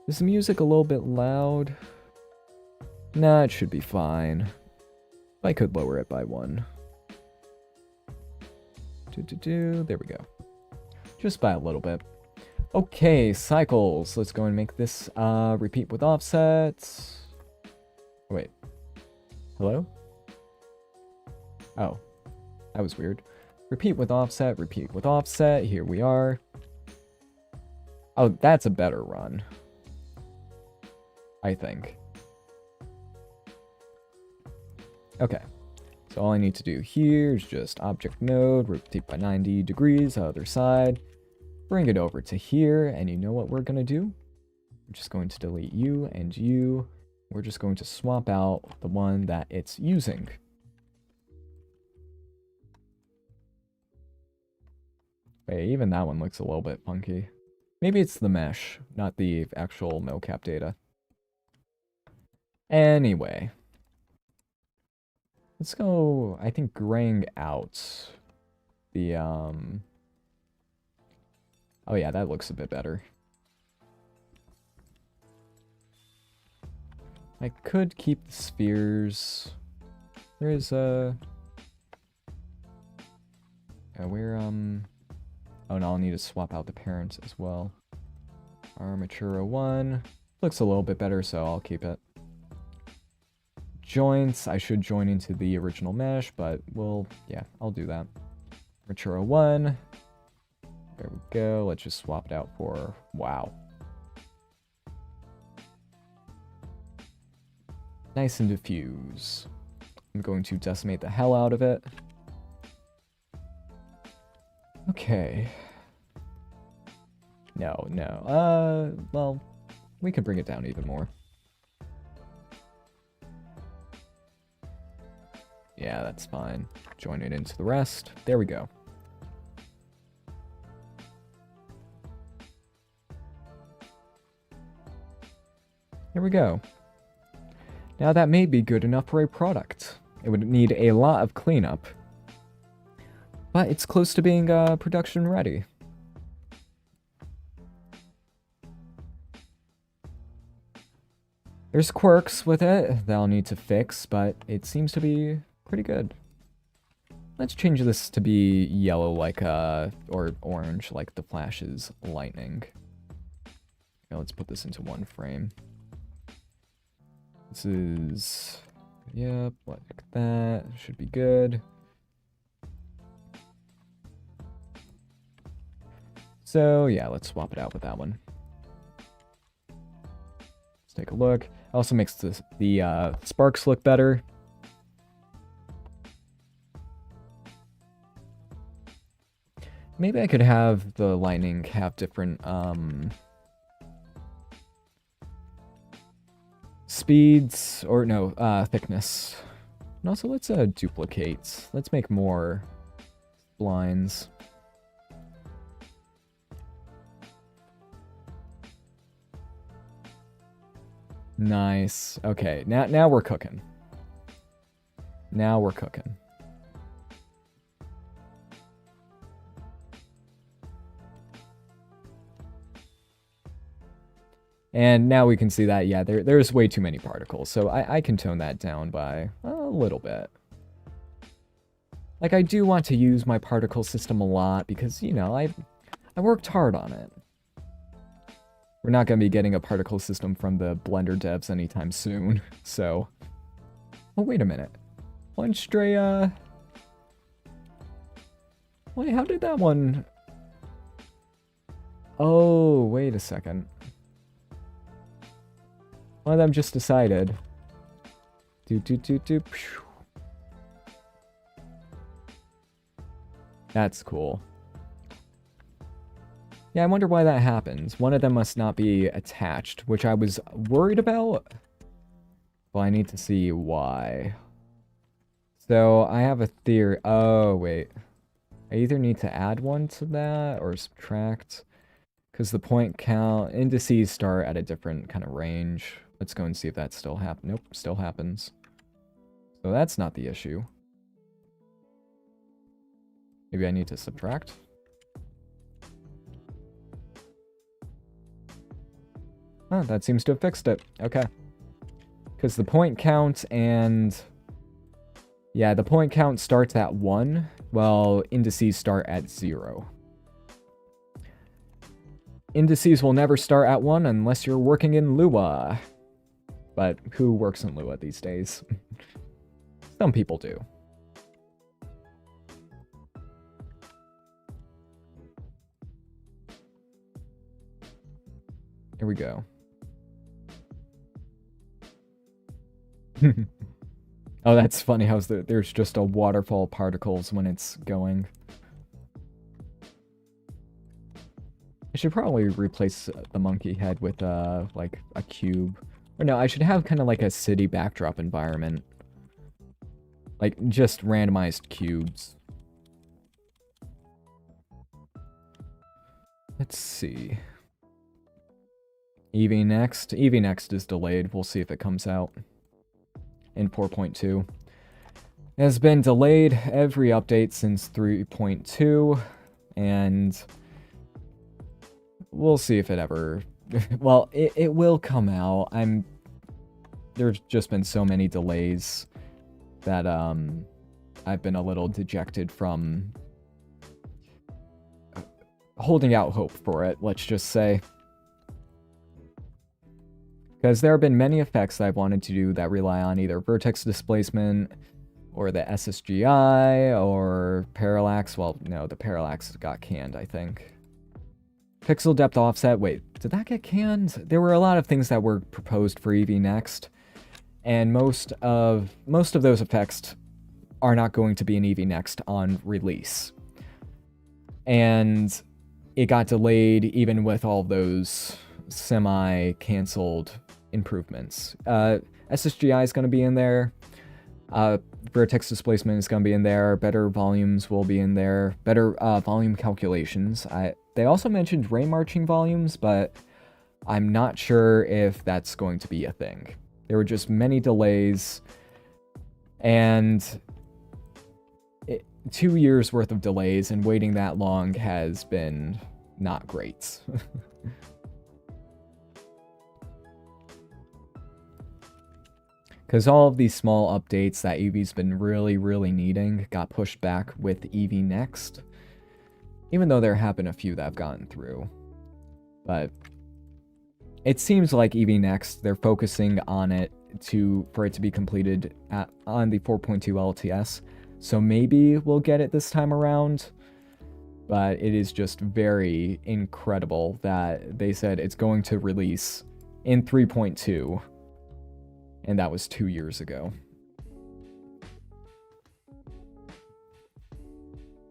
Is the music a little bit loud? Nah, it should be fine. I could lower it by 1. There we go. Just by a little bit. Okay, cycles. Let's go and make this repeat with offsets. Wait. Hello? Oh. That was weird. Repeat with offset, repeat with offset. Here we are. Oh, that's a better run. I think. Okay. So all I need to do here is just object node, rotate by 90 degrees, other side. Bring it over to here, and you know what we're going to do? We're just going to delete you and you. We're just going to swap out the one that it's using. Wait, even that one looks a little bit funky. Maybe it's the mesh, not the actual mocap data. Anyway. Let's go, I think, graying out the, Oh yeah, that looks a bit better. I could keep the spheres. There is a... Yeah, we're, Oh no, I'll need to swap out the parents as well. Armatura 1. Looks a little bit better, so I'll keep it. Joints, I should join into the original mesh, but we'll, yeah, I'll do that. Armatura 1. There we go. Let's just swap it out for, wow. Nice and diffuse. I'm going to decimate the hell out of it. Okay. No. Well, we could bring it down even more. Yeah, that's fine. Join it into the rest. There we go. There we go. Now that may be good enough for a product. It would need a lot of cleanup. But it's close to being production ready. There's quirks with it that I'll need to fix, but it seems to be pretty good. Let's change this to be yellow like, or orange like the Flash's lightning. Okay, let's put this into 1 frame. This is, yep, like that, should be good. So yeah, let's swap it out with that one. Let's take a look. Also makes the sparks look better. Maybe I could have the lightning have different speeds, or no, thickness. And also let's duplicate. Let's make more blinds. Nice. Okay, now we're cooking. Now we're cooking. And now we can see that, yeah, there's way too many particles, so I can tone that down by a little bit. Like, I do want to use my particle system a lot because, you know, I worked hard on it. We're not going to be getting a particle system from the Blender devs anytime soon, so... Oh, wait a minute. One stray, Wait, how did that one... Oh, wait a second. One of them just decided. That's cool. Yeah, I wonder why that happens. One of them must not be attached, which I was worried about. Well, I need to see why. So I have a theory. Oh, wait. I either need to add one to that or subtract. Because the point count indices start at a different kind of range. Let's go and see if that still happens. Nope, still happens. So that's not the issue. Maybe I need to subtract. Oh, that seems to have fixed it. Okay. Because the point count and... yeah, the point count starts at 1, while indices start at 0. Indices will never start at 1 unless you're working in Lua. But who works in Lua these days? Some people do. Here we go. Oh, that's funny how there's just a waterfall of particles when it's going. I should probably replace the monkey head with, like, a cube. Or no, I should have kind of like a city backdrop environment. Like, just randomized cubes. Let's see. Eevee Next. Eevee Next is delayed. We'll see if it comes out in 4.2. It has been delayed every update since 3.2, and we'll see if it ever... well, it will come out. There's just been so many delays that I've been a little dejected from holding out hope for it, let's just say. Because there have been many effects that I've wanted to do that rely on either vertex displacement, or the SSGI, or parallax. Well, no, the parallax got canned, I think. Pixel depth offset. Wait, did that get canned? There were a lot of things that were proposed for Eevee Next, and most of those effects are not going to be in Eevee Next on release. And it got delayed even with all those semi-canceled improvements. SSGI is going to be in there. Vertex displacement is going to be in there. Better volumes will be in there. Better volume calculations. They also mentioned rain marching volumes, but I'm not sure if that's going to be a thing. There were just many delays, and 2 years worth of delays, and waiting that long has been not great. Because all of these small updates that Eevee's been really, really needing got pushed back with Eevee Next. Even though there have been a few that have gotten through. But it seems like Eevee Next, they're focusing on it for it to be completed on the 4.2 LTS. So maybe we'll get it this time around. But it is just very incredible that they said it's going to release in 3.2. And that was 2 years ago.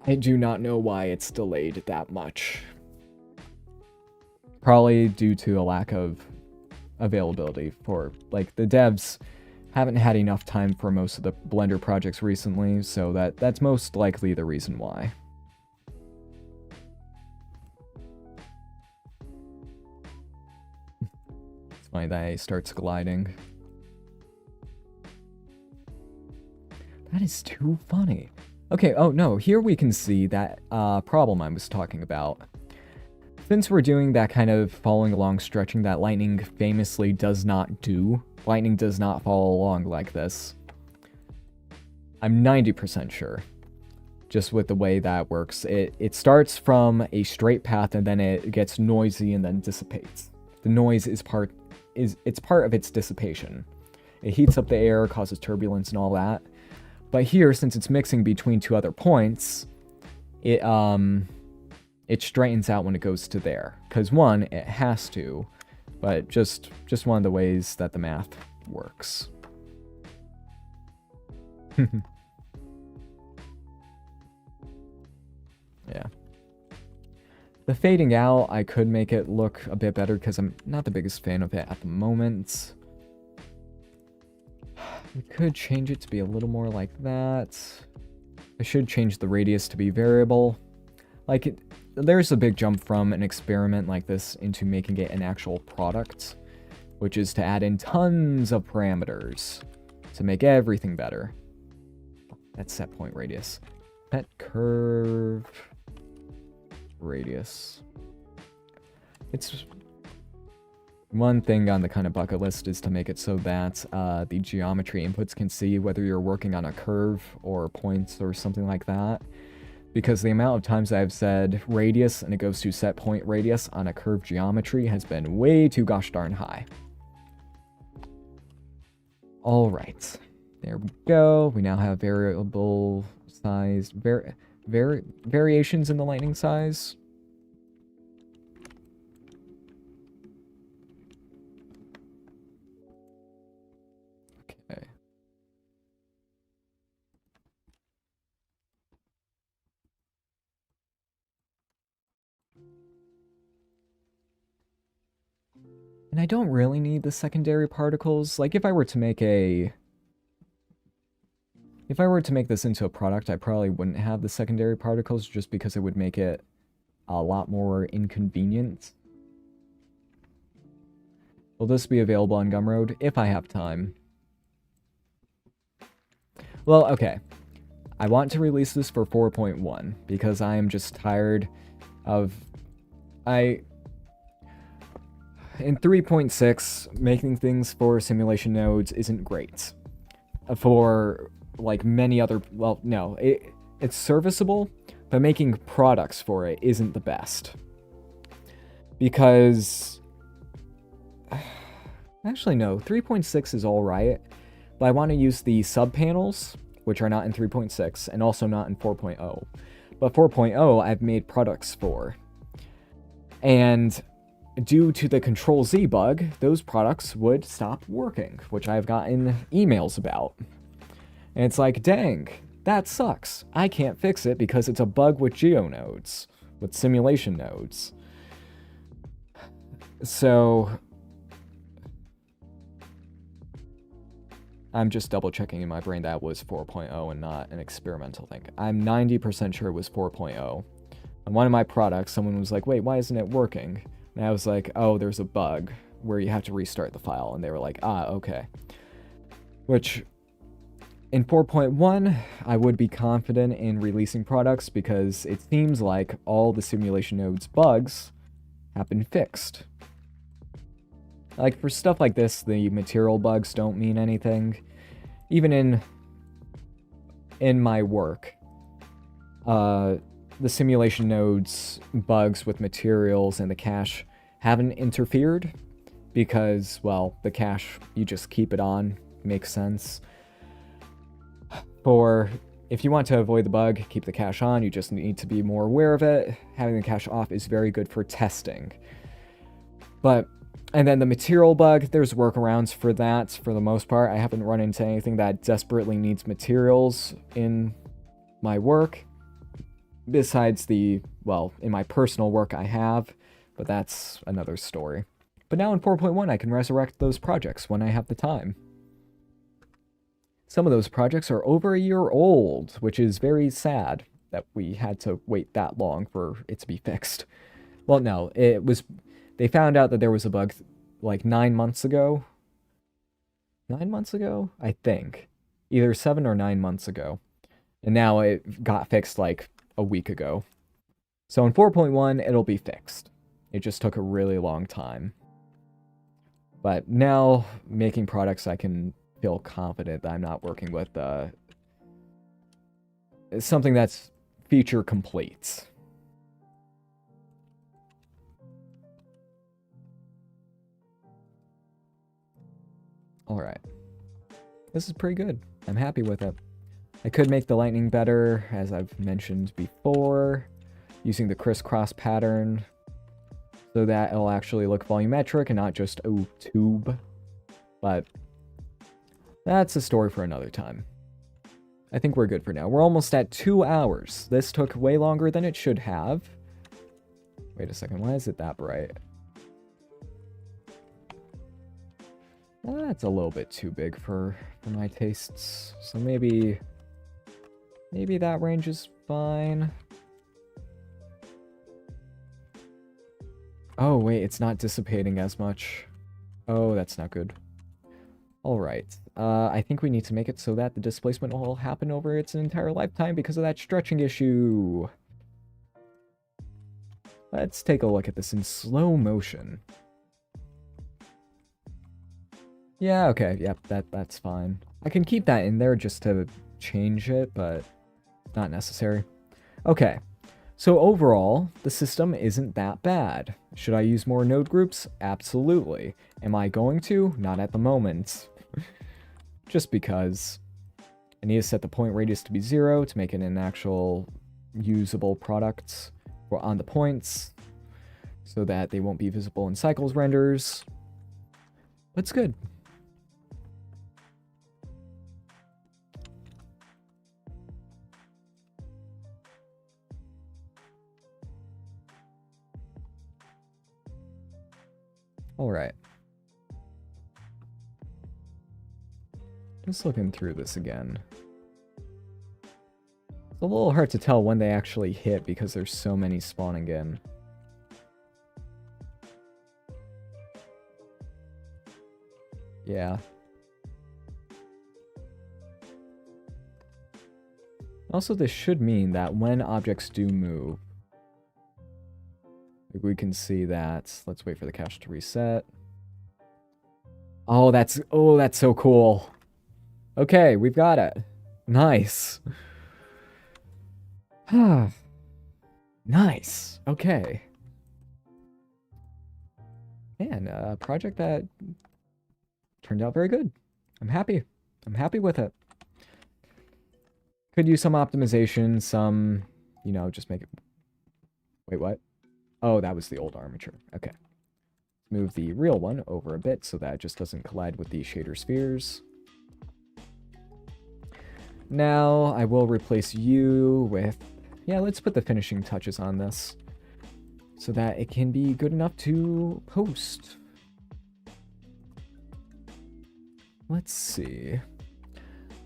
I do not know why it's delayed that much. Probably due to a lack of availability for, like, the devs haven't had enough time for most of the Blender projects recently, so that's most likely the reason why. It's funny that he starts gliding. That is too funny. Okay, oh no, here we can see that problem I was talking about. Since we're doing that kind of following along stretching that lightning famously does not do, lightning does not follow along like this. I'm 90% sure. Just with the way that works. It starts from a straight path and then it gets noisy and then dissipates. The noise is part of its dissipation. It heats up the air, causes turbulence and all that. But here, since it's mixing between two other points, it straightens out when it goes to there. Because one, it has to, but just one of the ways that the math works. Yeah. The fading out, I could make it look a bit better because I'm not the biggest fan of it at the moment. We could change it to be a little more like that. I should change the radius to be variable. Like, there's a big jump from an experiment like this into making it an actual product, which is to add in tons of parameters to make everything better. That's set point radius. Set curve radius. It's one thing on the kind of bucket list is to make it so that the geometry inputs can see whether you're working on a curve or points or something like that. Because the amount of times I've said radius and it goes to set point radius on a curved geometry has been way too gosh darn high. Alright, there we go. We now have variable size, variations in the lightning size. Okay. And I don't really need the secondary particles. Like, if I were to make this into a product, I probably wouldn't have the secondary particles just because it would make it a lot more inconvenient. Will this be available on Gumroad? If I have time. Well, okay. I want to release this for 4.1 because I am just tired of... In 3.6, making things for simulation nodes isn't great. For, like, many other... Well, no. It's serviceable, but making products for it isn't the best. Because... Actually, no. 3.6 is alright, but I want to use the subpanels, which are not in 3.6, and also not in 4.0. But 4.0, I've made products for. And... due to the Control-Z bug, those products would stop working, which I've gotten emails about. And it's like, dang, that sucks. I can't fix it because it's a bug with geonodes, with simulation nodes. So, I'm just double checking in my brain that was 4.0 and not an experimental thing. I'm 90% sure it was 4.0. On one of my products, someone was like, wait, why isn't it working? And I was like, oh, there's a bug where you have to restart the file. And they were like, ah, okay. Which, in 4.1, I would be confident in releasing products because it seems like all the simulation nodes bugs have been fixed. Like, for stuff like this, the material bugs don't mean anything. Even in my work, the simulation nodes bugs with materials and the cache haven't interfered because, well, the cache, you just keep it on. Makes sense. If you want to avoid the bug, keep the cache on. You just need to be more aware of it. Having the cache off is very good for testing. And then the material bug, there's workarounds for that for the most part. I haven't run into anything that desperately needs materials in my work. Besides in my personal work I have, but that's another story. But now in 4.1, I can resurrect those projects when I have the time. Some of those projects are over a year old, which is very sad that we had to wait that long for it to be fixed. Well, no, they found out that there was a bug like 9 months ago. 9 months ago? I think. Either 7 or 9 months ago. And now it got fixed like a week ago. So in 4.1, it'll be fixed. It just took a really long time. But now, making products, I can feel confident that I'm not working with something that's feature complete. Alright. This is pretty good. I'm happy with it. I could make the lightning better, as I've mentioned before, using the crisscross pattern, so that it'll actually look volumetric and not just a tube. But that's a story for another time. I think we're good for now. We're almost at 2 hours. This took way longer than it should have. Wait a second, why is it that bright? That's a little bit too big for my tastes. So maybe that range is fine. Oh, wait, it's not dissipating as much. Oh, that's not good. Alright. I think we need to make it so that the displacement will happen over its entire lifetime because of that stretching issue. Let's take a look at this in slow motion. Yeah, okay, yep, that's fine. I can keep that in there just to change it, but not necessary. Okay, so overall, the system isn't that bad. Should I use more node groups? Absolutely. Am I going to? Not at the moment. Just because I need to set the point radius to be 0 to make it an actual usable product on the points so that they won't be visible in cycles renders. That's good. All right. Just looking through this again. It's a little hard to tell when they actually hit because there's so many spawning in. Yeah. Also, this should mean that when objects do move, we can see that. Let's wait for the cache to reset. Oh, that's so cool. Okay, we've got it. Nice. Nice. Okay. Man, a project that turned out very good. I'm happy. I'm happy with it. Could use some optimization, some, you know, just make it... Wait, what? Oh, that was the old armature. Okay. Move the real one over a bit so that it just doesn't collide with the shader spheres. Now, I will replace you with... Yeah, let's put the finishing touches on this so that it can be good enough to post. Let's see.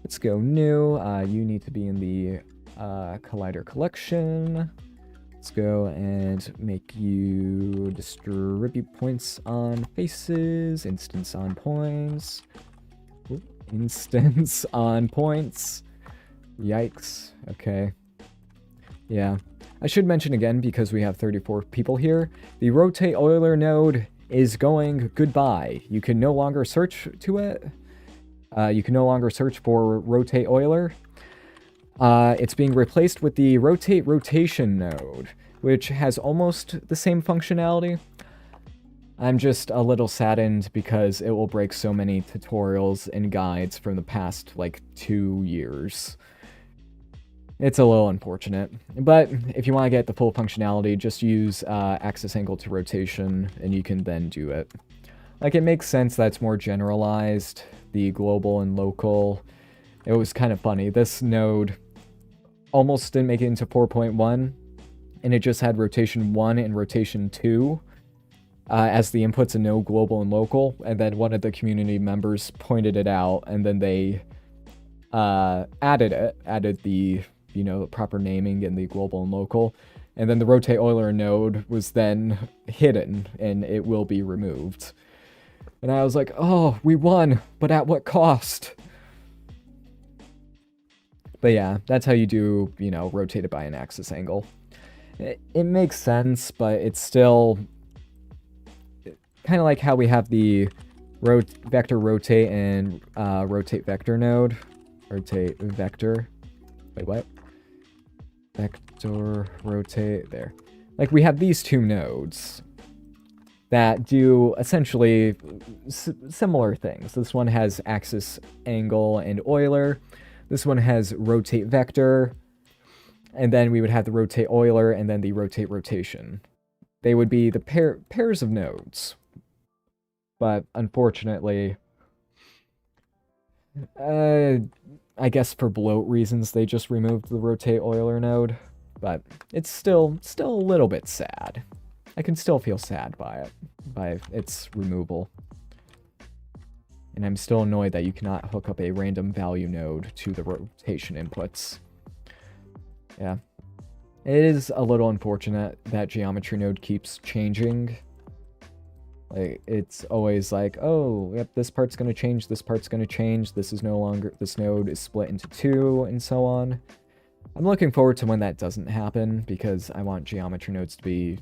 Let's go new. You need to be in the collider collection. Let's go and make you distribute points on faces, instance on points. Instance on points. Yikes. Okay. Yeah. I should mention again, because we have 34 people here, the rotate Euler node is going goodbye. You can no longer search to it. You can no longer search for rotate Euler. It's being replaced with the rotate rotation node, which has almost the same functionality. I'm just a little saddened because it will break so many tutorials and guides from the past, like, 2 years. It's a little unfortunate. But if you want to get the full functionality, just use axis angle to rotation, and you can then do it. Like, it makes sense that it's more generalized, the global and local. It was kind of funny. This node almost didn't make it into 4.1, and it just had rotation 1 and rotation 2 as the inputs and no global and local, and then one of the community members pointed it out, and then they added the, you know, the proper naming and the global and local, and then the rotate Euler node was then hidden, and it will be removed. And I was like, oh, we won, but at what cost? But yeah, that's how you do, you know, rotate it by an axis angle. It makes sense, but it's still kind of like how we have the vector rotate and rotate vector node. Rotate vector. Wait, what? Vector rotate. There. Like, we have these two nodes that do essentially similar things. This one has axis angle and Euler. This one has rotate vector. And then we would have the rotate Euler and then the rotate rotation. They would be the pairs of nodes. But unfortunately, I guess for bloat reasons, they just removed the rotate Euler node. But it's still a little bit sad. I can still feel sad by its removal. And I'm still annoyed that you cannot hook up a random value node to the rotation inputs. Yeah. It is a little unfortunate that geometry node keeps changing. Like, it's always like, oh, yep, this part's going to change, this part's going to change, this is no longer, this node is split into two, and so on. I'm looking forward to when that doesn't happen, because I want geometry nodes to be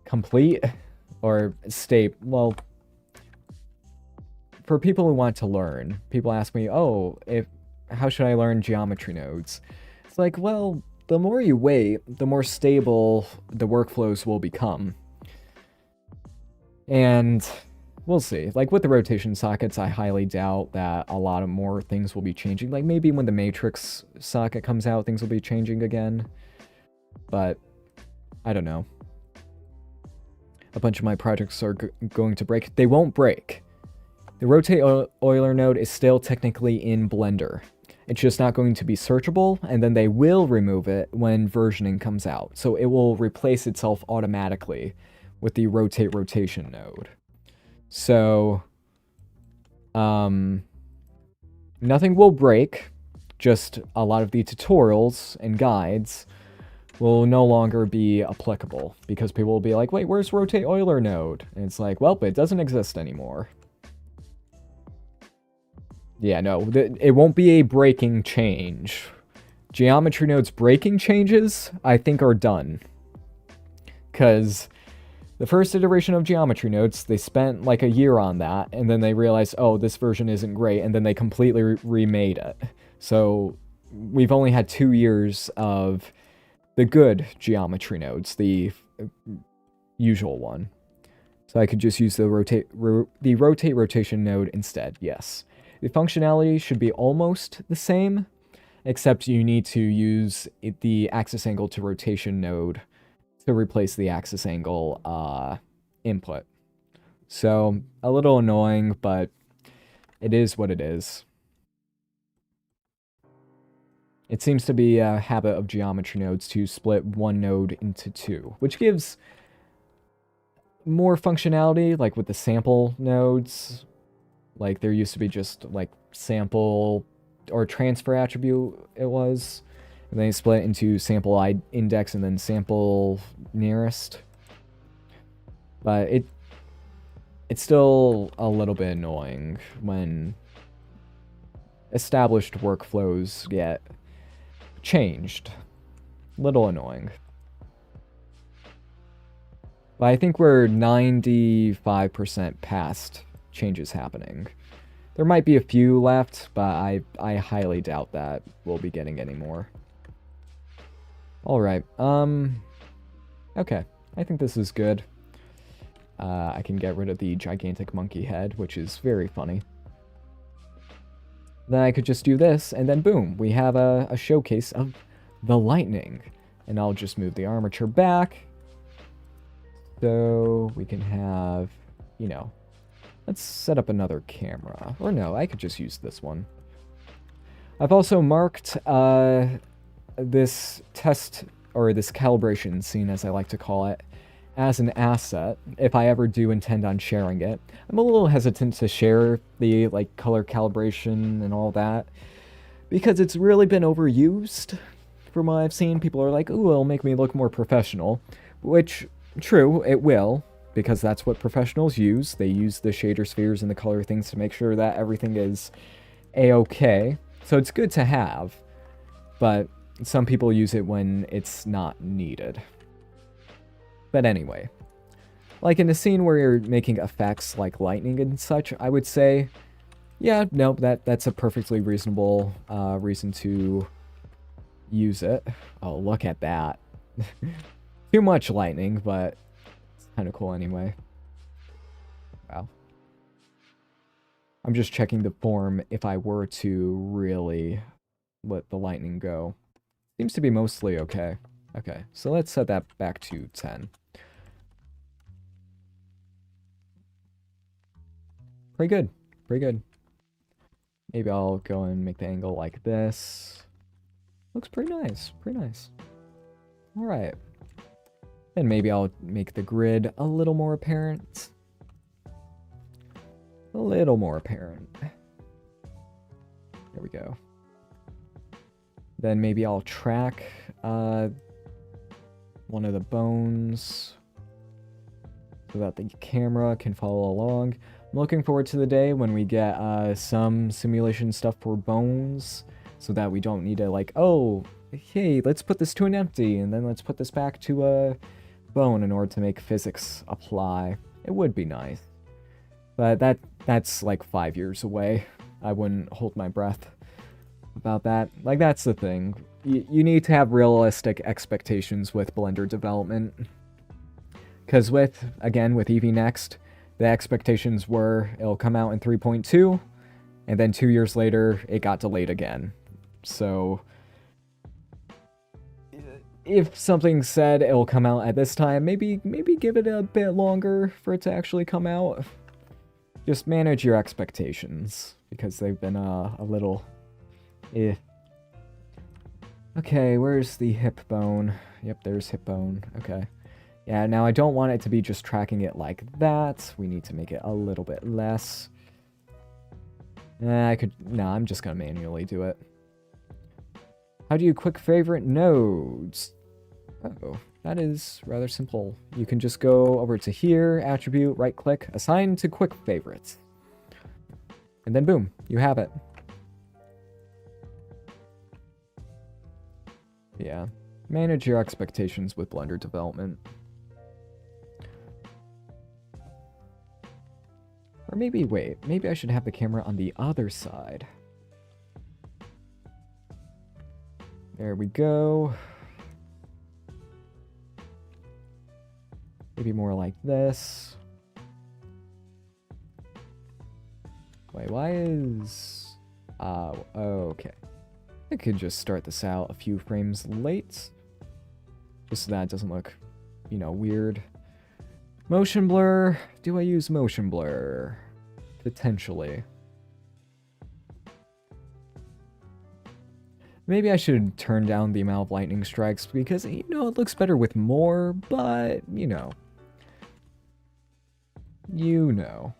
complete, or well, for people who want to learn, people ask me, oh, how should I learn geometry nodes? It's like, well, the more you wait, the more stable the workflows will become. And we'll see. Like, with the rotation sockets, I highly doubt that a lot of more things will be changing. Like, maybe when the matrix socket comes out, things will be changing again. But, I don't know. A bunch of my projects are going to break. They won't break. The rotate Euler node is still technically in Blender. It's just not going to be searchable, and then they will remove it when versioning comes out. So it will replace itself automatically with the rotate rotation node. So, nothing will break, just a lot of the tutorials and guides will no longer be applicable, because people will be like, wait, where's rotate Euler node? And it's like, well, it doesn't exist anymore. Yeah, no, it won't be a breaking change. Geometry nodes breaking changes, I think, are done. Because the first iteration of geometry nodes, they spent like a year on that, and then they realized, oh, this version isn't great, and then they completely remade it. So we've only had 2 years of the good geometry nodes, the usual one. So I could just use the rotate rotation node instead, yes. The functionality should be almost the same, except you need to use the axis angle to rotation node to replace the axis angle input. So, a little annoying, but it is what it is. It seems to be a habit of geometry nodes to split one node into two, which gives more functionality, like with the sample nodes. Like, there used to be just, like, sample or transfer attribute, it was. And then they split it into sample index and then sample nearest. But it's still a little bit annoying when established workflows get changed. Little annoying. But I think we're 95% past changes happening. There might be a few left, but I highly doubt that we'll be getting any more. Alright, okay. I think this is good. I can get rid of the gigantic monkey head, which is very funny. Then I could just do this, and then boom, we have a showcase of the lightning. And I'll just move the armature back. So we can have, you know, let's set up another camera. Or no, I could just use this one. I've also marked this test, or this calibration scene, as I like to call it, as an asset, if I ever do intend on sharing it. I'm a little hesitant to share the, like, color calibration and all that, because it's really been overused. From what I've seen, people are like, ooh, it'll make me look more professional, which, true, it will, because that's what professionals use. They use the shader spheres and the color things to make sure that everything is a-okay. So it's good to have, but some people use it when it's not needed. But anyway, like in a scene where you're making effects like lightning and such, I would say, yeah, no, that's a perfectly reasonable reason to use it. Oh, look at that. Too much lightning, but it's kind of cool anyway. Wow. I'm just checking the form if I were to really let the lightning go. Seems to be mostly okay. Okay, so let's set that back to 10. Pretty good. Pretty good. Maybe I'll go and make the angle like this. Looks pretty nice. Pretty nice. Alright. And maybe I'll make the grid a little more apparent. a little more apparent. There we go. Then maybe I'll track one of the bones so that the camera can follow along. I'm looking forward to the day when we get some simulation stuff for bones so that we don't need to like, oh, hey, let's put this to an empty and then let's put this back to a bone in order to make physics apply. It would be nice. But that's like 5 years away. I wouldn't hold my breath about that. Like, that's the thing. You need to have realistic expectations with Blender development. Because again, with Eevee Next, the expectations were it'll come out in 3.2, and then 2 years later, it got delayed again. So, if something said it'll come out at this time, maybe give it a bit longer for it to actually come out. Just manage your expectations, because they've been a little... Okay, where's the hip bone? Yep, there's hip bone. Okay. Yeah, now I don't want it to be just tracking it like that. We need to make it a little bit less. No, I'm just gonna manually do it. How do you quick favorite nodes? Oh, that is rather simple. You can just go over to here, attribute, right click, assign to quick favorites. And then boom, you have it. Yeah, manage your expectations with Blender development. Or maybe, wait, maybe I should have the camera on the other side. There we go. Maybe more like this. Wait, why is... okay. I could just start this out a few frames late. Just so that it doesn't look, you know, weird. Motion blur. Do I use motion blur? Potentially. Maybe I should turn down the amount of lightning strikes because, you know, it looks better with more, but, you know. You know.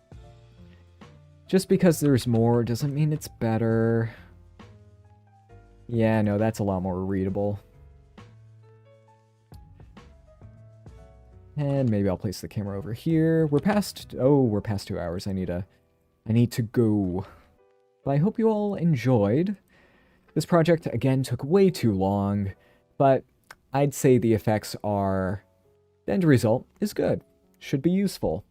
Just because there's more doesn't mean it's better. Yeah, no, that's a lot more readable. And maybe I'll place the camera over here. We're past 2 hours. I need to go. But I hope you all enjoyed. This project, again, took way too long, but I'd say the effects are... The end result is good. Should be useful.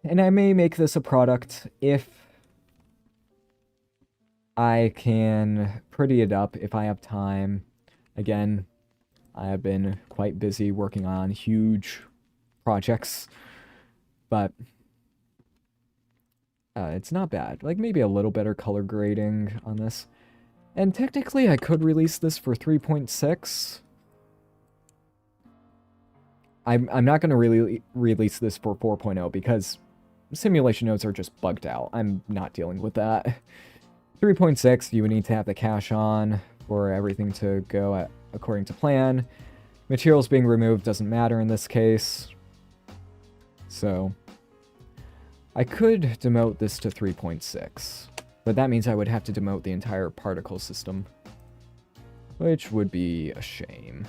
And I may make this a product if I can pretty it up, if I have time. Again, I have been quite busy working on huge projects, but it's not bad. Like, maybe a little better color grading on this. And technically, I could release this for 3.6. I'm not going to really release this for 4.0 because simulation nodes are just bugged out. I'm not dealing with that. 3.6, you would need to have the cache on for everything to go according to plan. Materials being removed doesn't matter in this case. So, I could demote this to 3.6, but that means I would have to demote the entire particle system, which would be a shame.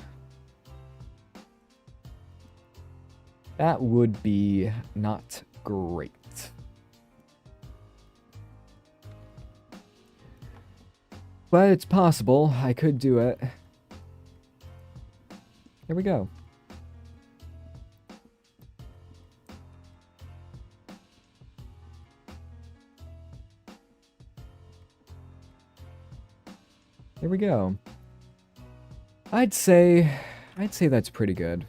That would be not great. But it's possible. I could do it. There we go. There we go. I'd say that's pretty good.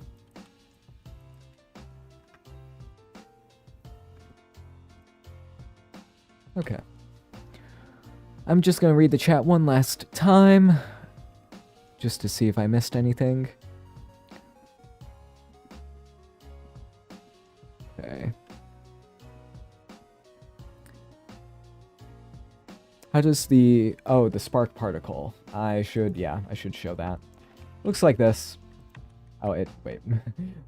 Okay. I'm just gonna read the chat one last time, just to see if I missed anything. Okay. How does the spark particle? I should show that. Looks like this. Oh, wait.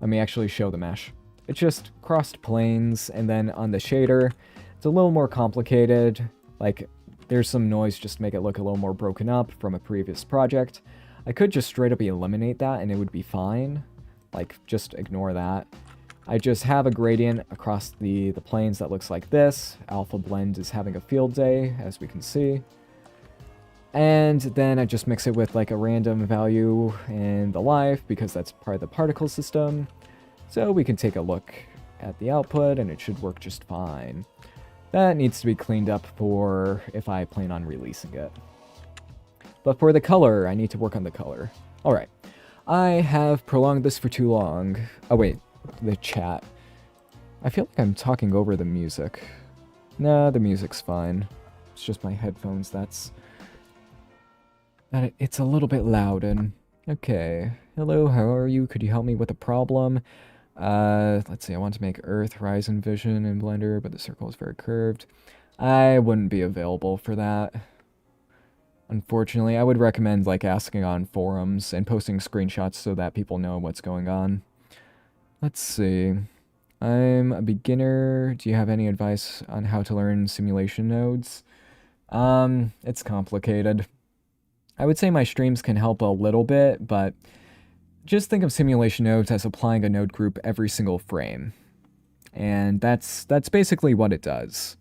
Let me actually show the mesh. It's just crossed planes, and then on the shader, it's a little more complicated. Like, there's some noise just to make it look a little more broken up from a previous project. I could just straight up eliminate that and it would be fine. Like, just ignore that. I just have a gradient across the planes that looks like this. Alpha Blend is having a field day, as we can see. And then I just mix it with like a random value in the life, because that's part of the particle system. So we can take a look at the output, and it should work just fine. That needs to be cleaned up for if I plan on releasing it. But for the color, I need to work on the color. Alright. I have prolonged this for too long. Oh wait, the chat. I feel like I'm talking over the music. Nah, the music's fine. It's just my headphones it's a little bit loud and... Okay. Hello, how are you? Could you help me with a problem? Let's see, I want to make Earth Horizon Vision in Blender, but the circle is very curved. I wouldn't be available for that. Unfortunately, I would recommend like asking on forums and posting screenshots so that people know what's going on. Let's see. I'm a beginner. Do you have any advice on how to learn simulation nodes? It's complicated. I would say my streams can help a little bit, but just think of simulation nodes as applying a node group every single frame. And that's basically what it does.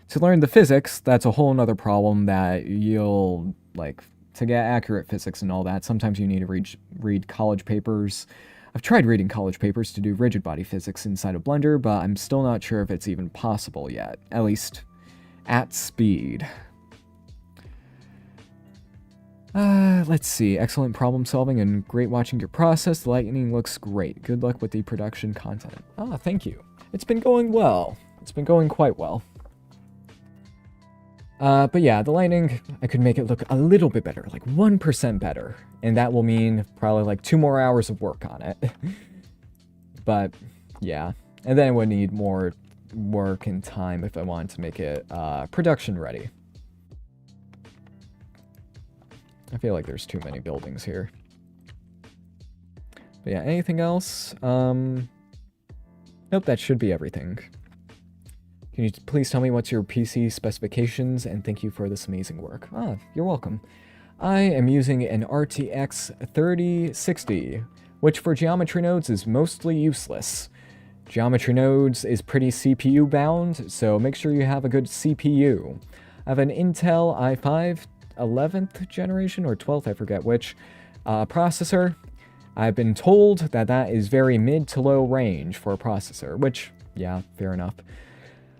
To learn the physics, that's a whole nother problem that you'll, like, to get accurate physics and all that, sometimes you need to read college papers. I've tried reading college papers to do rigid body physics inside of Blender, but I'm still not sure if it's even possible yet, at least at speed. Let's see. Excellent problem solving and great watching your process. The lighting looks great. Good luck with the production content. Ah, thank you. It's been going well. It's been going quite well. But yeah, the lighting, I could make it look a little bit better, like 1% better. And that will mean probably like 2 more hours of work on it. But yeah, and then I would need more work and time if I wanted to make it production ready. I feel like there's too many buildings here. But yeah, anything else? Nope, that should be everything. Can you please tell me what's your PC specifications, and thank you for this amazing work. Ah, you're welcome. I am using an RTX 3060, which for geometry nodes is mostly useless. Geometry nodes is pretty CPU bound, so make sure you have a good CPU. I have an Intel i5 11th generation or 12th, I forget which, processor. I've been told that that is very mid to low range for a processor, which, yeah, fair enough.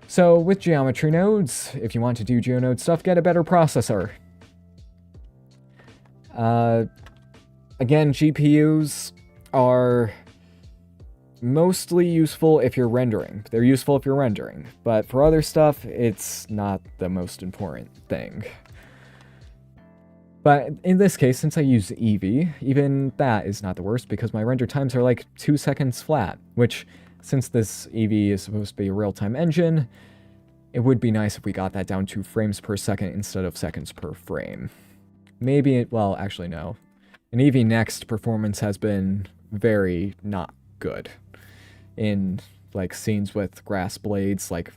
So with geometry nodes, if you want to do geonode stuff, get a better processor. Again, GPUs are mostly useful if you're rendering. They're useful if you're rendering, but for other stuff, it's not the most important thing. But in this case, since I use Eevee, even that is not the worst because my render times are like 2 seconds flat, which, since this Eevee is supposed to be a real-time engine, it would be nice if we got that down to frames per second instead of seconds per frame. Maybe, well, actually no. In Eevee Next, performance has been very not good. In, like, scenes with grass blades, like,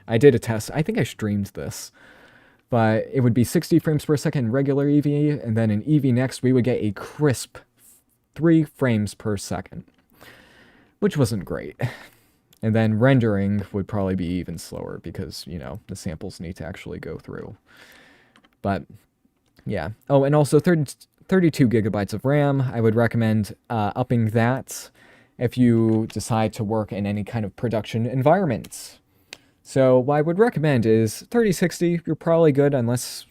I did a test, I think I streamed this, but it would be 60 frames per second in regular Eevee, and then in Eevee Next we would get a crisp 3 frames per second, which wasn't great. And then rendering would probably be even slower because, you know, the samples need to actually go through. But, yeah. Oh, and also 32 gigabytes of RAM. I would recommend upping that if you decide to work in any kind of production environment. So what I would recommend is 3060. You're probably good unless,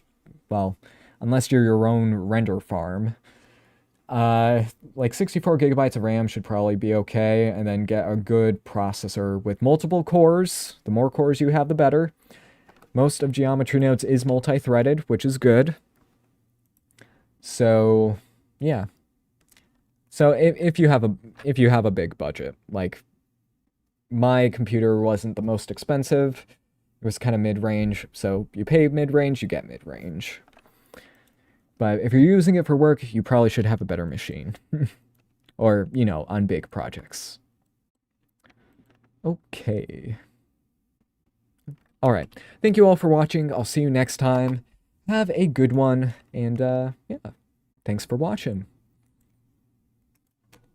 well, unless you're your own render farm. Like 64 gigabytes of RAM should probably be okay, and then get a good processor with multiple cores. The more cores you have, the better. Most of geometry nodes is multi-threaded, which is good. So, yeah. So if you have a big budget, like my computer wasn't the most expensive, it was kind of mid-range, so you pay mid-range, you get mid-range. But if you're using it for work, you probably should have a better machine. Or, you know, on big projects. Okay. All right. Thank you all for watching. I'll see you next time. Have a good one, and yeah, thanks for watching.